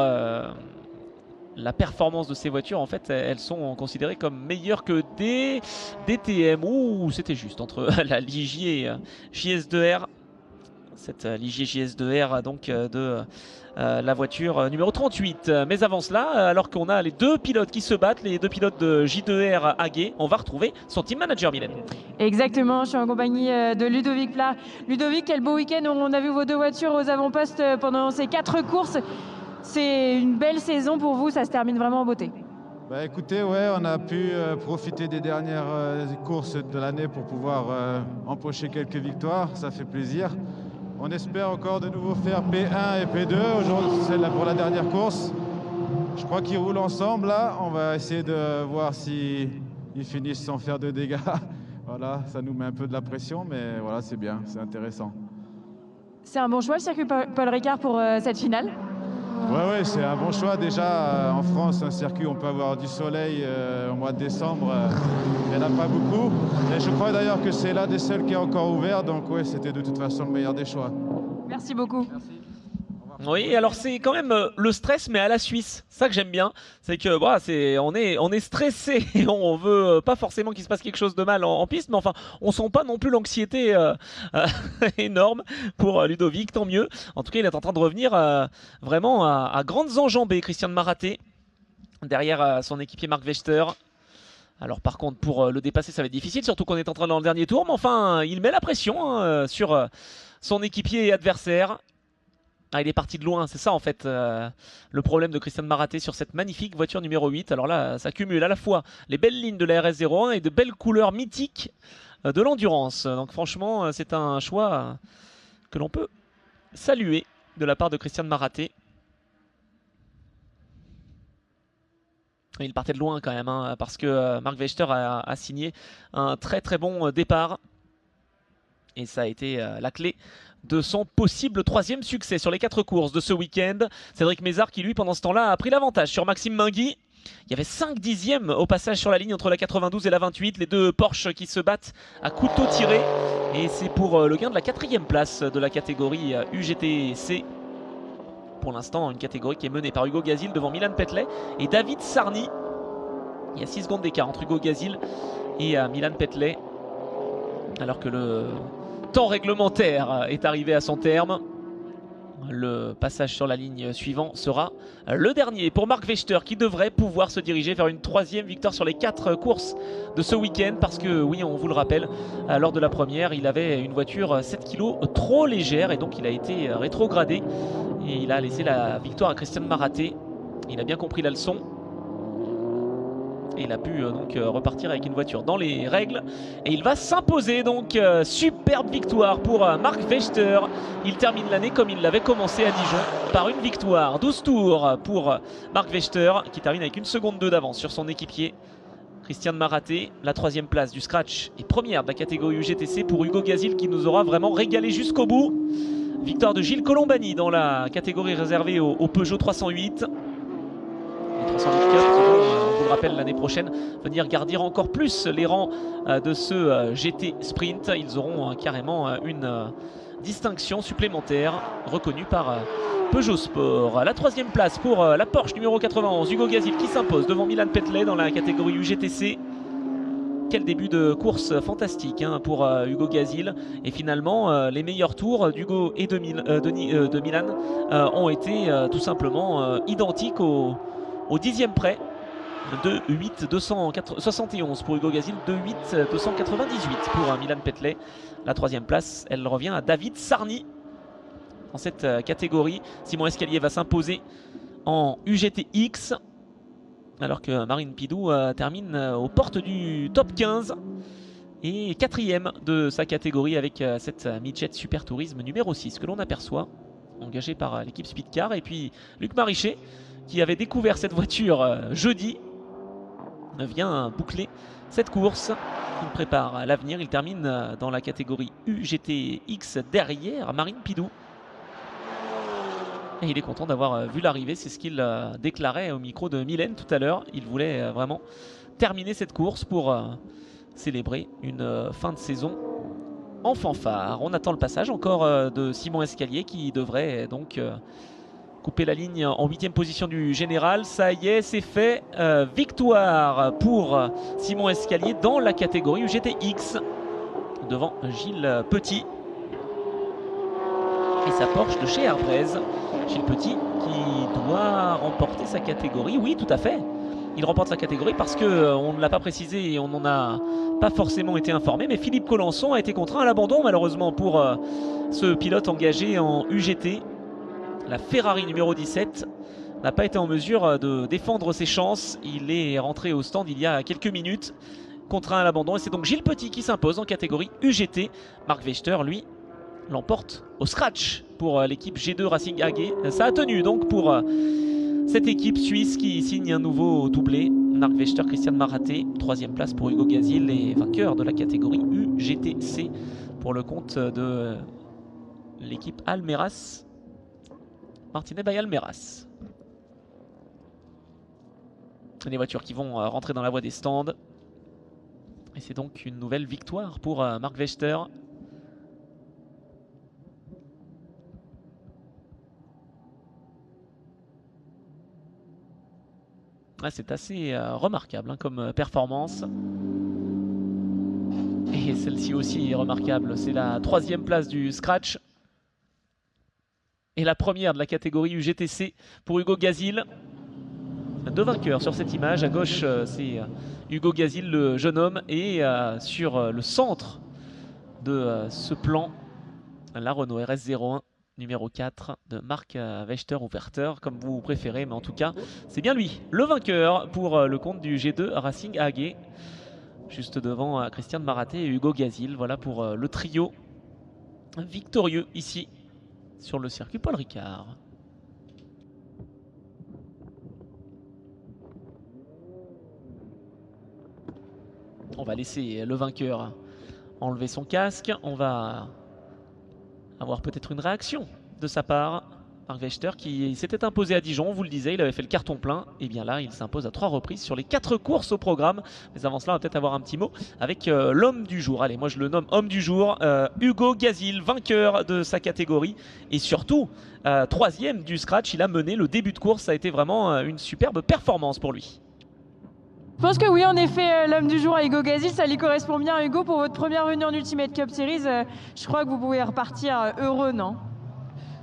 la performance de ces voitures. En fait, elles sont considérées comme meilleures que des DTM. Ouh, c'était juste entre la Ligier JS2R. Cette Ligier JS2R donc de la voiture numéro 38. Mais avant cela, alors qu'on a les 2 pilotes qui se battent, les 2 pilotes de J2R Haguet, on va retrouver son team manager, Mylène. Exactement, je suis en compagnie de Ludovic Pla. Ludovic, quel beau week-end, on a vu vos 2 voitures aux avant-postes pendant ces 4 courses. C'est une belle saison pour vous, ça se termine vraiment en beauté. Bah écoutez, ouais, on a pu profiter des dernières courses de l'année pour pouvoir empocher quelques victoires, ça fait plaisir. On espère encore de nouveau faire P1 et P2. Aujourd'hui, c'est pour la dernière course. Je crois qu'ils roulent ensemble là. On va essayer de voir s'ils finissent sans faire de dégâts. Voilà, ça nous met un peu de la pression, mais voilà, c'est bien, c'est intéressant. C'est un bon choix le circuit Paul Ricard pour cette finale? Ouais, c'est un bon choix. Déjà, en France, un circuit, on peut avoir du soleil au mois de décembre. Il n'y en a pas beaucoup. Et je crois d'ailleurs que c'est l'un des seuls qui est encore ouvert. Donc, ouais, c'était de toute façon le meilleur des choix. Merci beaucoup. Merci. Oui, alors c'est quand même le stress, mais à la Suisse. Ça que j'aime bien, c'est que bah, on est stressé et on veut pas forcément qu'il se passe quelque chose de mal en piste, mais enfin, on sent pas non plus l'anxiété énorme pour Ludovic, tant mieux. En tout cas, il est en train de revenir vraiment à grandes enjambées, Christian Maraté, derrière son équipier Marc Vechter. Alors par contre, pour le dépasser, ça va être difficile, surtout qu'on est en train dans le dernier tour, mais enfin, il met la pression sur son équipier et adversaire. Ah, il est parti de loin, c'est ça en fait le problème de Christian Maraté sur cette magnifique voiture numéro 8. Alors là, ça cumule à la fois les belles lignes de la RS01 et de belles couleurs mythiques de l'endurance. Donc franchement, c'est un choix que l'on peut saluer de la part de Christian Maraté. Il partait de loin quand même, hein, parce que Marc Vechter a signé un très très bon départ. Et ça a été la clé de son possible 3e succès sur les 4 courses de ce week-end. Cédric Mézard qui lui pendant ce temps-là a pris l'avantage sur Maxime Mingui. Il y avait 5 dixièmes au passage sur la ligne entre la 92 et la 28. Les 2 Porsche qui se battent à couteau tiré. Et c'est pour le gain de la 4e place de la catégorie UGT-C. Pour l'instant, une catégorie qui est menée par Hugo Gazil devant Milan Petley et David Sarny. Il y a 6 secondes d'écart entre Hugo Gazil et Milan Petley. Alors que le temps réglementaire est arrivé à son terme. Le passage sur la ligne suivant sera le dernier pour Marc Vechter qui devrait pouvoir se diriger vers une 3e victoire sur les 4 courses de ce week-end. Parce que oui, on vous le rappelle, lors de la première, il avait une voiture 7 kg trop légère et donc il a été rétrogradé. Et il a laissé la victoire à Christian Maraté. Il a bien compris la leçon. Et il a pu donc repartir avec une voiture dans les règles. Et il va s'imposer donc. Superbe victoire pour Marc Vechter. Il termine l'année comme il l'avait commencé à Dijon par une victoire. 12 tours pour Marc Vechter qui termine avec 1 seconde 2 d'avance sur son équipier Christian Maraté. La 3e place du scratch et première de la catégorie UGTC pour Hugo Gazil qui nous aura vraiment régalé jusqu'au bout. Victoire de Gilles Colombani dans la catégorie réservée au Peugeot 308. Les 308 Cup qui vont, on vous le rappelle, l'année prochaine venir garder encore plus les rangs de ce GT Sprint. Ils auront carrément une distinction supplémentaire reconnue par Peugeot Sport. La 3e place pour la Porsche numéro 91, Hugo Gazil qui s'impose devant Milan Petley dans la catégorie UGTC. quel début de course fantastique pour Hugo Gazil. Et finalement, les meilleurs tours d'Hugo et de Milan ont été tout simplement identiques au 10e près. 2-8 271 pour Hugo Gazil, 2-8 298 pour Milan Petley. La 3e place, elle revient à David Sarny dans cette catégorie. Simon Escalier va s'imposer en UGTX, alors que Marine Pidou termine aux portes du top 15 et 4e de sa catégorie avec cette Midget Super Tourisme numéro 6 que l'on aperçoit, engagée par l'équipe Speedcar. Et puis Luc Marichet, qui avait découvert cette voiture jeudi, vient boucler cette course. Il prépare l'avenir. Il termine dans la catégorie UGTX derrière Marine Pidou. Et il est content d'avoir vu l'arrivée. C'est ce qu'il déclarait au micro de Mylène tout à l'heure. Il voulait vraiment terminer cette course pour célébrer une fin de saison en fanfare. On attend le passage encore de Simon Escalier qui devrait donc couper la ligne en 8e position du général. Ça y est, c'est fait. Victoire pour Simon Escalier dans la catégorie UGTX devant Gilles Petit et sa Porsche de chez Herbrez. Gilles Petit qui doit remporter sa catégorie. Oui, tout à fait. Il remporte sa catégorie parce qu'on ne l'a pas précisé et on n'en a pas forcément été informé. Mais Philippe Collançon a été contraint à l'abandon malheureusement pour ce pilote engagé en UGT. La Ferrari numéro 17 n'a pas été en mesure de défendre ses chances. Il est rentré au stand il y a quelques minutes, contraint à l'abandon. Et c'est donc Gilles Petit qui s'impose en catégorie UGT. Marc Vechter, lui, l'emporte au scratch pour l'équipe G2 Racing AG. Ça a tenu donc pour cette équipe suisse qui signe un nouveau doublé. Marc Vechter, Christian Maraté, 3e place pour Hugo Gazil et vainqueur de la catégorie UGTC pour le compte de l'équipe Almeras. Martinet by Almeras. Des voitures qui vont rentrer dans la voie des stands. Et c'est donc une nouvelle victoire pour Marc Vechter. C'est assez remarquable comme performance. Et celle-ci aussi est remarquable. C'est la 3e place du scratch. Et la première de la catégorie UGTC pour Hugo Gazil. 2 vainqueurs sur cette image. À gauche, c'est Hugo Gazil, le jeune homme. Et sur le centre de ce plan, la Renault RS01 numéro 4 de Marc Vechter ou Werther, comme vous préférez. Mais en tout cas, c'est bien lui, le vainqueur pour le compte du G2 Racing AG. Juste devant Christian Maraté et Hugo Gazil. Voilà pour le trio victorieux ici sur le circuit Paul Ricard. On va laisser le vainqueur enlever son casque. On va avoir peut-être une réaction de sa part. Marc Vechter qui s'était imposé à Dijon, on vous le disait, il avait fait le carton plein. Et bien là, il s'impose à 3 reprises sur les 4 courses au programme. Mais avant cela, on va peut-être avoir un petit mot avec l'homme du jour. Allez, moi je le nomme homme du jour. Hugo Gazil, vainqueur de sa catégorie. Et surtout, 3e du scratch. Il a mené le début de course. Ça a été vraiment une superbe performance pour lui. Je pense que oui, en effet, l'homme du jour à Hugo Gazil, ça lui correspond bien. Hugo, pour votre première venue en Ultimate Cup Series, je crois que vous pouvez repartir heureux, non ?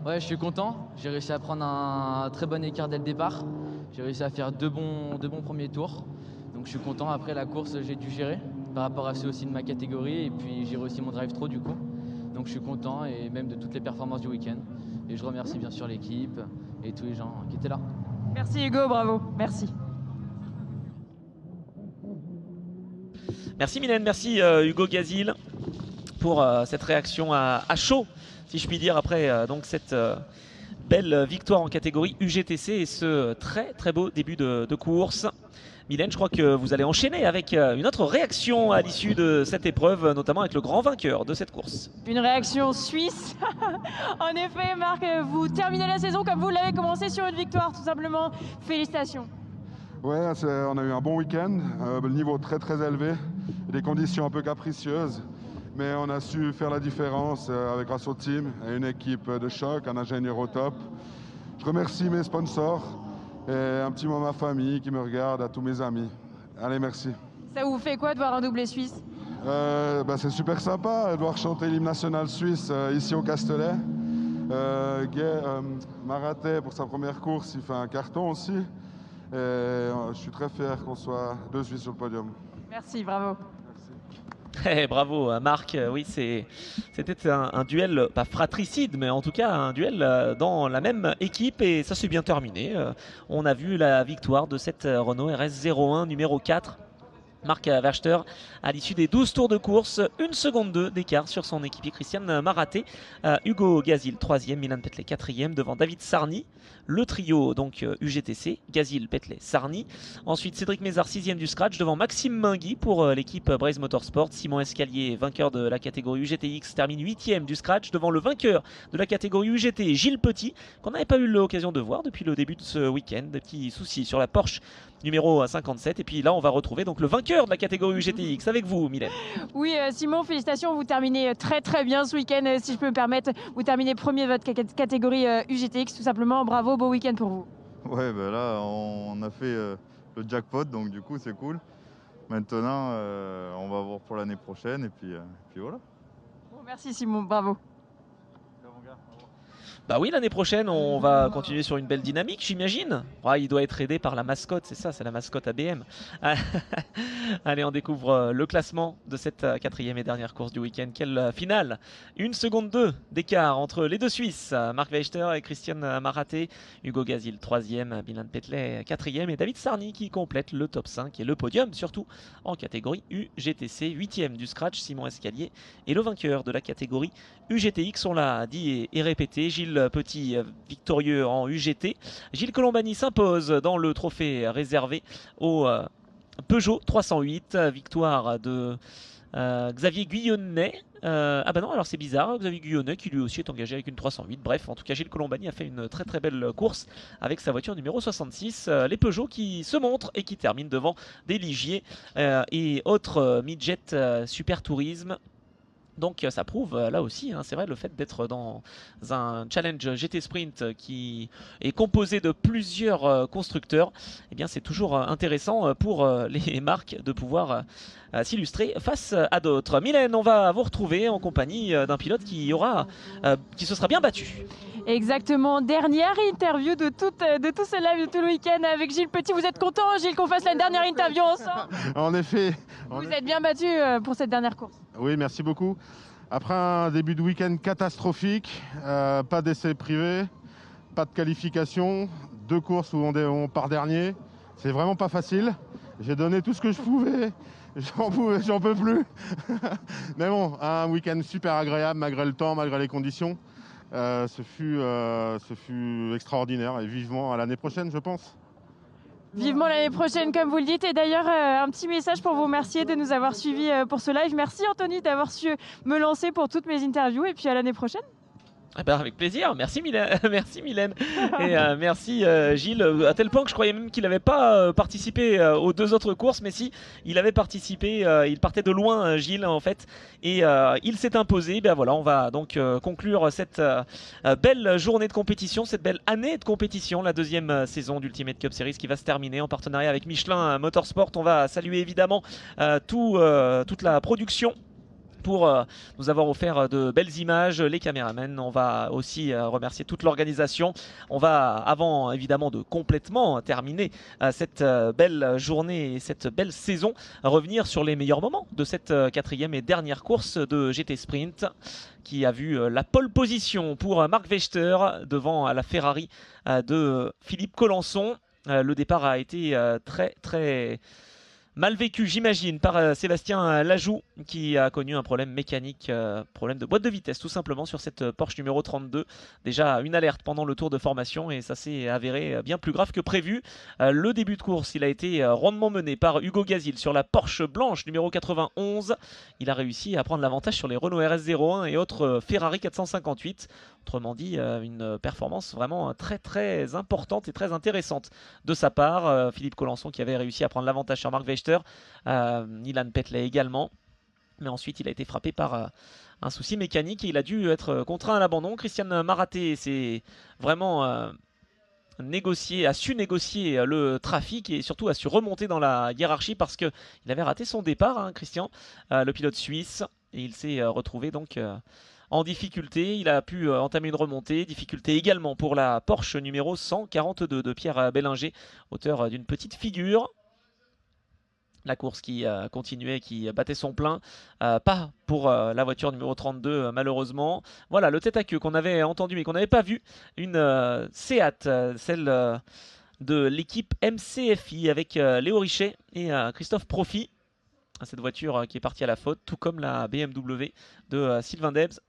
Ouais, je suis content. J'ai réussi à prendre un très bon écart dès le départ. J'ai réussi à faire deux bons premiers tours. Donc je suis content. Après la course, j'ai dû gérer par rapport à ceux aussi de ma catégorie. Et puis j'ai réussi mon drive throw du coup. Donc je suis content et même de toutes les performances du week-end. Et je remercie bien sûr l'équipe et tous les gens qui étaient là. Merci Hugo, bravo. Merci. Merci Mylène, merci Hugo Gazil pour cette réaction à chaud, si je puis dire, après donc cette belle victoire en catégorie UGTC et ce très beau début de course. Mylène, je crois que vous allez enchaîner avec une autre réaction à l'issue de cette épreuve, notamment avec le grand vainqueur de cette course. Une réaction suisse. En effet, Marc, vous terminez la saison comme vous l'avez commencé sur une victoire, tout simplement. Félicitations. Ouais, on a eu un bon week-end, le niveau très élevé, des conditions un peu capricieuses, mais on a su faire la différence grâce au team et une équipe de choc, un ingénieur au top. Je remercie mes sponsors et un petit mot à ma famille qui me regarde, à tous mes amis. Allez, merci. Ça vous fait quoi de voir un doublé suisse? C'est super sympa de voir chanter l'hymne national suisse ici au Castellet. Maraté, pour sa première course, il fait un carton aussi. Et je suis très fier qu'on soit 2 Suisses sur le podium. Merci, bravo. Bravo Marc, oui c'était un duel, pas fratricide, mais en tout cas un duel dans la même équipe et ça s'est bien terminé. On a vu la victoire de cette Renault RS01 numéro 4. Marc Verster à l'issue des 12 tours de course, 1 seconde 2 d'écart sur son équipier Christian Maraté. Hugo Gazil 3e, Milan Petley 4e devant David Sarny. Le trio donc UGTC, Gazil, Petley, Sarny. Ensuite Cédric Mézard 6e du scratch devant Maxime Mingui pour l'équipe Braze Motorsport. Simon Escalier, vainqueur de la catégorie UGTX, termine 8e du scratch devant le vainqueur de la catégorie UGT, Gilles Petit, qu'on n'avait pas eu l'occasion de voir depuis le début de ce week-end. Des petits soucis sur la Porsche numéro 57 et puis là on va retrouver donc le vainqueur de la catégorie UGTX avec vous Mylène. Oui Simon, félicitations, vous terminez très bien ce week-end, si je peux me permettre, vous terminez premier de votre catégorie UGTX tout simplement, bravo, beau week-end pour vous. Ouais, là on a fait le jackpot, donc du coup c'est cool. Maintenant on va voir pour l'année prochaine et puis voilà. Bon, merci Simon, bravo. Bah oui, l'année prochaine, on va continuer sur une belle dynamique, j'imagine. Il doit être aidé par la mascotte, c'est ça, c'est la mascotte ABM. Allez, on découvre le classement de cette 4e et dernière course du week-end. Quelle finale! 1 seconde 2 d'écart entre les deux Suisses, Marc Weichter et Christian Maraté. Hugo Gazil 3e, Milan Petley 4e et David Sarny qui complète le top 5 et le podium, surtout en catégorie UGTC. 8e du scratch, Simon Escalier et le vainqueur de la catégorie UGTX, on l'a dit et répété, Gilles Petit victorieux en UGT. Gilles Colombani s'impose dans le trophée réservé au Peugeot 308, victoire de Xavier Guyonnet. Non, alors c'est bizarre, Xavier Guyonnet qui lui aussi est engagé avec une 308. Bref, en tout cas Gilles Colombani a fait une très belle course avec sa voiture numéro 66. Les Peugeot qui se montrent et qui terminent devant des Ligier et autres midget Super Tourisme. Donc ça prouve là aussi, c'est vrai, le fait d'être dans un challenge GT Sprint qui est composé de plusieurs constructeurs, eh bien c'est toujours intéressant pour les marques de pouvoir s'illustrer face à d'autres. Mylène, on va vous retrouver en compagnie d'un pilote qui se sera bien battu. Exactement, dernière interview de tout ce live de tout le week-end avec Gilles Petit. Vous êtes content, Gilles, qu'on fasse la dernière interview ensemble? En effet. Vous êtes bien battu pour cette dernière course. Oui, merci beaucoup. Après un début de week-end catastrophique, pas d'essai privé, pas de qualification, 2 courses où on part dernier, c'est vraiment pas facile. J'ai donné tout ce que je pouvais, j'en peux plus. Mais bon, un week-end super agréable malgré le temps, malgré les conditions. Ce fut extraordinaire et vivement à l'année prochaine, je pense. Vivement l'année prochaine, comme vous le dites. Et d'ailleurs, un petit message pour vous remercier de nous avoir suivis pour ce live. Merci Anthony d'avoir su me lancer pour toutes mes interviews. Et puis à l'année prochaine. Avec plaisir, merci Mylène, merci Mylène et merci Gilles, à tel point que je croyais même qu'il n'avait pas participé aux 2 autres courses, mais si, il avait participé, il partait de loin Gilles en fait, et il s'est imposé. Voilà, on va donc conclure cette belle journée de compétition, cette belle année de compétition, la 2e saison d'Ultimate Cup Series qui va se terminer en partenariat avec Michelin Motorsport. On va saluer évidemment toute la production pour nous avoir offert de belles images, les caméramans. On va aussi remercier toute l'organisation. On va, avant évidemment de complètement terminer cette belle journée et cette belle saison, revenir sur les meilleurs moments de cette 4e et dernière course de GT Sprint qui a vu la pole position pour Marc Weichter devant la Ferrari de Philippe Collenson. Le départ a été très mal vécu, j'imagine, par Sébastien Lajoux qui a connu un problème mécanique, problème de boîte de vitesse tout simplement sur cette Porsche numéro 32. Déjà une alerte pendant le tour de formation et ça s'est avéré bien plus grave que prévu. Le début de course, il a été rondement mené par Hugo Gazil sur la Porsche blanche numéro 91. Il a réussi à prendre l'avantage sur les Renault RS01 et autres Ferrari 458. Autrement dit, une performance vraiment très importante et très intéressante de sa part. Philippe Collenson qui avait réussi à prendre l'avantage sur Marc Weichter, Milan Petley également. Mais ensuite, il a été frappé par un souci mécanique et il a dû être contraint à l'abandon. Christian Maraté s'est vraiment a su négocier le trafic et surtout a su remonter dans la hiérarchie parce qu'il avait raté son départ, hein, Christian, le pilote suisse, et il s'est retrouvé donc en difficulté. Il a pu entamer une remontée, difficulté également pour la Porsche numéro 142 de Pierre Bellinger, auteur d'une petite figure. La course qui continuait, qui battait son plein, pas pour la voiture numéro 32 malheureusement. Voilà le tête à queue qu'on avait entendu mais qu'on n'avait pas vu, une Seat, celle de l'équipe MCFI avec Léo Richet et Christophe Profi. Cette voiture qui est partie à la faute, tout comme la BMW de Sylvain Debs.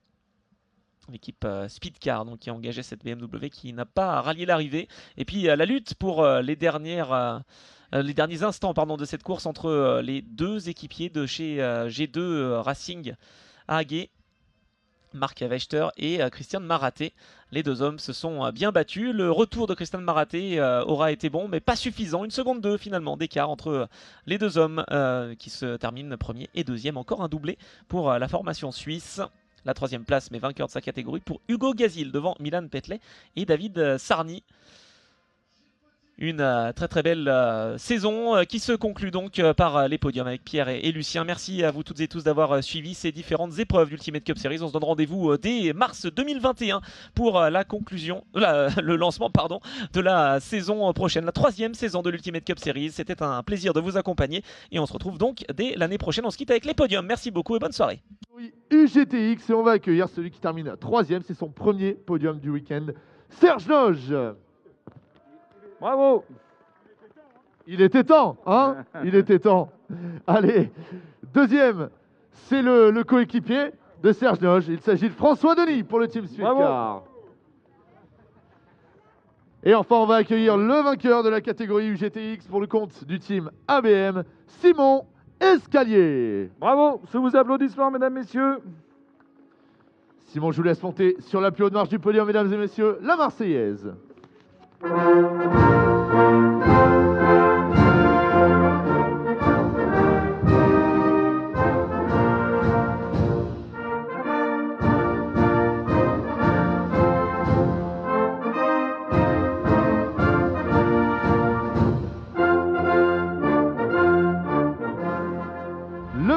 L'équipe Speedcar donc, qui a engagé cette BMW qui n'a pas rallié l'arrivée. Et puis la lutte pour les derniers instants de cette course entre les deux équipiers de chez G2 Racing AG, Marc Wächter et Christian Maraté. Les deux hommes se sont bien battus. Le retour de Christian Maraté aura été bon, mais pas suffisant. 1 seconde 2 finalement d'écart entre les deux hommes qui se terminent premier et deuxième. Encore un doublé pour la formation suisse. La 3e place, mais vainqueur de sa catégorie, pour Hugo Gazil devant Milan Petley et David Sarny. Une très très belle saison qui se conclut donc par les podiums avec Pierre et Lucien. Merci à vous toutes et tous d'avoir suivi ces différentes épreuves d'Ultimate Cup Series. On se donne rendez-vous dès mars 2021 pour la conclusion, le lancement de la saison prochaine, la 3e saison de l'Ultimate Cup Series. C'était un plaisir de vous accompagner et on se retrouve donc dès l'année prochaine. On se quitte avec les podiums. Merci beaucoup et bonne soirée. UGTX et on va accueillir celui qui termine 3e. C'est son premier podium du week-end, Serge Noge. Bravo! Il était temps, hein? Il était temps. Allez, 2e, c'est le coéquipier de Serge Noge. Il s'agit de François Denis pour le Team Speedcar. Et enfin, on va accueillir le vainqueur de la catégorie UGTX pour le compte du Team ABM, Simon Escalier. Bravo! Sous vos applaudissements, mesdames, messieurs. Simon, je vous laisse monter sur la plus haute marche du podium, mesdames et messieurs, la Marseillaise. Le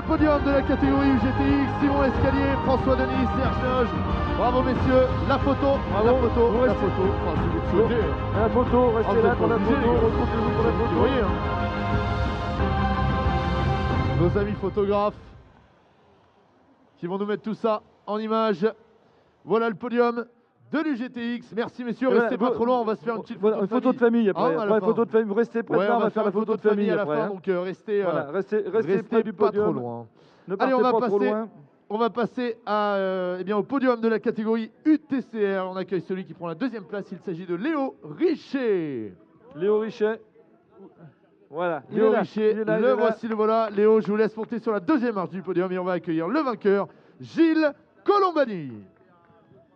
podium de la catégorie UGTX, Simon Escalier, François Denis, Serge Noge. Bravo messieurs, la photo, bravo. La photo, la photo, restez là pour la photo, retrouvez-vous pour la photo. Oui, hein. Nos amis photographes qui vont nous mettre tout ça en image. Voilà le podium de l'UGTX. Merci messieurs, restez pas trop loin, on va se faire une petite photo de famille après. Après photo de famille, vous restez près de là, on va faire la photo de famille à la après. fin, donc restez près du pas podium. trop loin. Ne partez pas trop loin. On va passer au podium de la catégorie UTCR. On accueille celui qui prend la 2e place. Il s'agit de Léo Richet. Léo Richet. Voilà. Léo Richet, le voici, le voilà. Léo, je vous laisse monter sur la 2e marche du podium et on va accueillir le vainqueur, Gilles Colombani.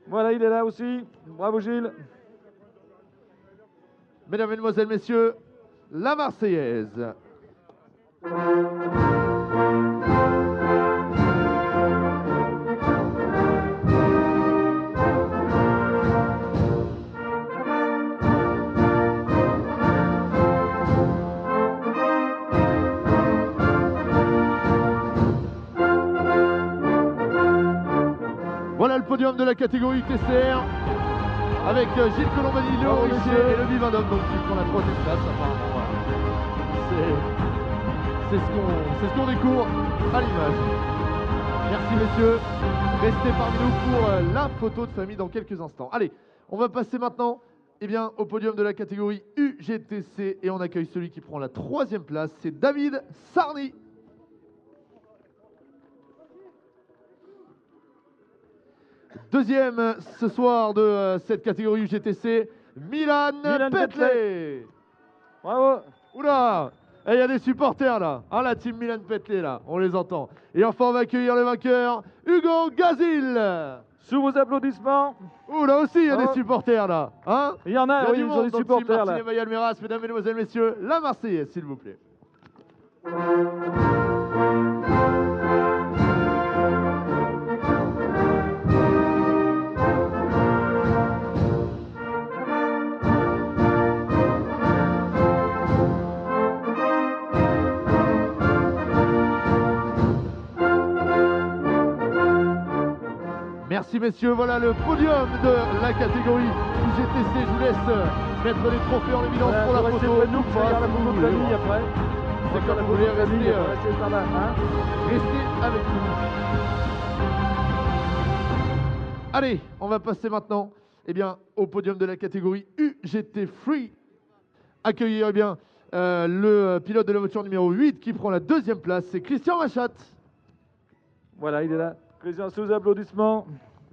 Voilà, il est là aussi. Bravo Gilles. Mesdames, Mesdemoiselles, Messieurs, la Marseillaise. Voilà le podium de la catégorie TCR avec Gilles Colombani, Léo Richet et le Vivandum donc qui prend la 3e place apparemment. Voilà. C'est ce qu'on découvre à l'image. Merci messieurs, restez parmi nous pour la photo de famille dans quelques instants. Allez, on va passer maintenant au podium de la catégorie UGTC et on accueille celui qui prend la 3e place, c'est David Sarny. Deuxième ce soir de cette catégorie UGTC, Milan Petley. Bravo. Oula, il y a des supporters là, hein, la team Milan Petley là, on les entend. Et enfin on va accueillir le vainqueur, Hugo Gazil. Sous vos applaudissements. Ouh, là aussi il y a des supporters là, hein. Il y en a, oui, ils ont des supporters là. Mesdames, Mesdemoiselles, Messieurs, la Marseillaise s'il vous plaît. Merci messieurs, voilà le podium de la catégorie UGTC. Je vous laisse mettre les trophées en évidence pour la photo. Nous, pour faire la photo de famille après. C'est comme vous voulez, restez avec nous. Allez, on va passer maintenant au podium de la catégorie UGT Free. Accueillir le pilote de la voiture numéro 8 qui prend la deuxième place, c'est Christian Machat. Voilà, il est là. Christian, sous applaudissements.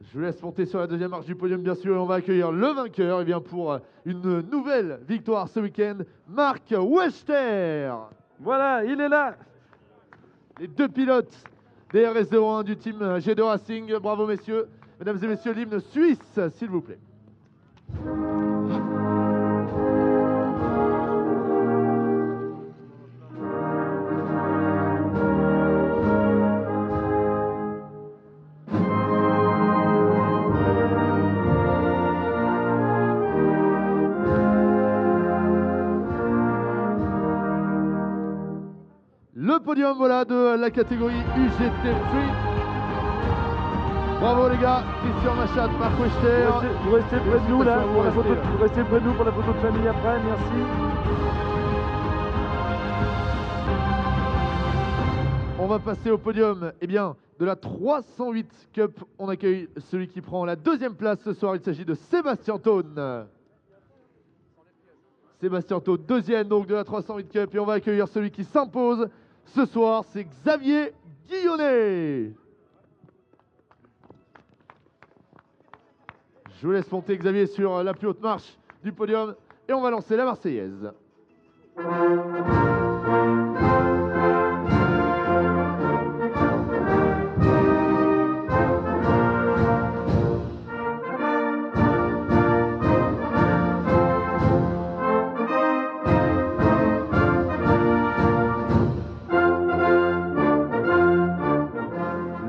Je vous laisse monter sur la deuxième marche du podium, bien sûr, et on va accueillir le vainqueur pour une nouvelle victoire ce week-end, Marc Wester. Voilà, il est là. Les deux pilotes des RS01 du team G2 Racing. Bravo, messieurs. Mesdames et messieurs, l'hymne suisse, s'il vous plaît. Le podium de la catégorie UGT Free. Bravo les gars, Christian Machat, Marc Wester. Vous restez près de nous là, pour la photo, vous restez près de nous pour la photo de famille après, merci. On va passer au podium de la 308 Cup. On accueille celui qui prend la deuxième place ce soir. Il s'agit de Sébastien Tone. Sébastien Tone, deuxième donc de la 308 Cup. Et on va accueillir celui qui s'impose ce soir, c'est Xavier Guillonnet. Je vous laisse monter Xavier sur la plus haute marche du podium et on va lancer la Marseillaise.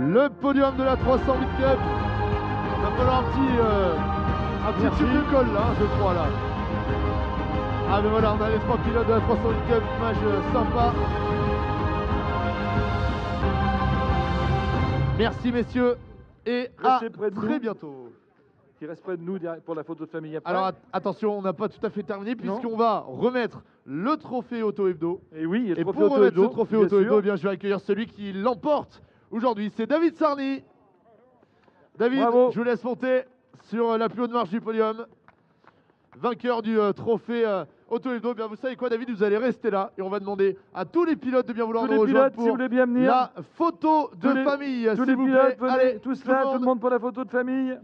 Le podium de la 308 Cup. Il va falloir un petit tube de colle là, je crois là. Ah mais voilà, on a les trois pilotes de la 308 Cup, image sympa. Merci messieurs et à très bientôt. Qui reste près de nous pour la photo de famille après. Alors attention, on n'a pas tout à fait terminé puisqu'on va remettre le trophée Auto Hebdo. Et oui, et pour remettre ce trophée Auto Hebdo, je vais accueillir celui qui l'emporte aujourd'hui, c'est David Sarny. David, bravo. Je vous laisse monter sur la plus haute marche du podium. Vainqueur du trophée Auto Hebdo. Bien, vous savez quoi, David, vous allez rester là et on va demander à tous les pilotes de bien vouloir nous rejoindre pour si vous voulez bien venir. La photo de famille. Tous les pilotes, venez tous là, tout le monde pour la photo de famille.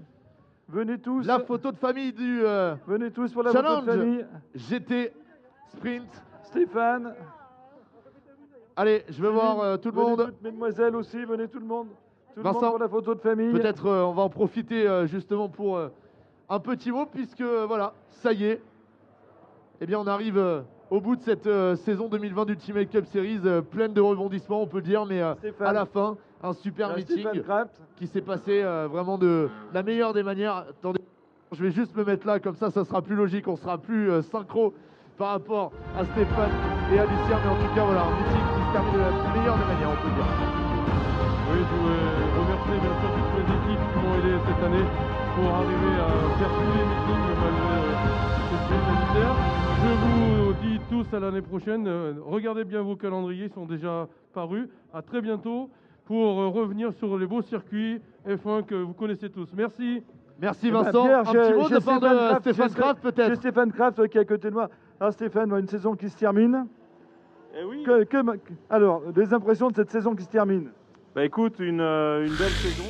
Venez tous. La photo de famille du venez tous pour la challenge photo de famille. GT Sprint. Stéphane. Allez, je vais voir tout le monde. Mesdemoiselles aussi, venez tout le monde. Tout Vincent, le monde pour la photo de famille. Peut-être on va en profiter justement pour un petit mot puisque voilà, ça y est. Eh bien, on arrive au bout de cette saison 2020 d'Ultimate Cup Series, pleine de rebondissements, on peut dire, mais à la fin, un super meeting qui s'est passé vraiment de la meilleure des manières. Attendez, je vais juste me mettre là, comme ça sera plus logique, on sera plus synchro par rapport à Stéphane et à Lucien, mais en tout cas, voilà, un meeting qui se termine de la meilleure des manières, on peut dire. Oui, je voulais remercier bien sûr toutes les équipes qui m'ont aidé cette année pour arriver à faire tous les meetings malgré cette crise sanitaire. Je vous dis tous à l'année prochaine, regardez bien vos calendriers, ils sont déjà parus. À très bientôt pour revenir sur les beaux circuits F1 que vous connaissez tous. Merci. Merci Vincent. Pierre, un petit mot de part de Stéphane Kraft peut-être. J'ai Stéphane Kraft qui est à côté de moi. Ah Stéphane, une saison qui se termine. Eh oui. Alors, des impressions de cette saison qui se termine. Bah écoute, une belle saison.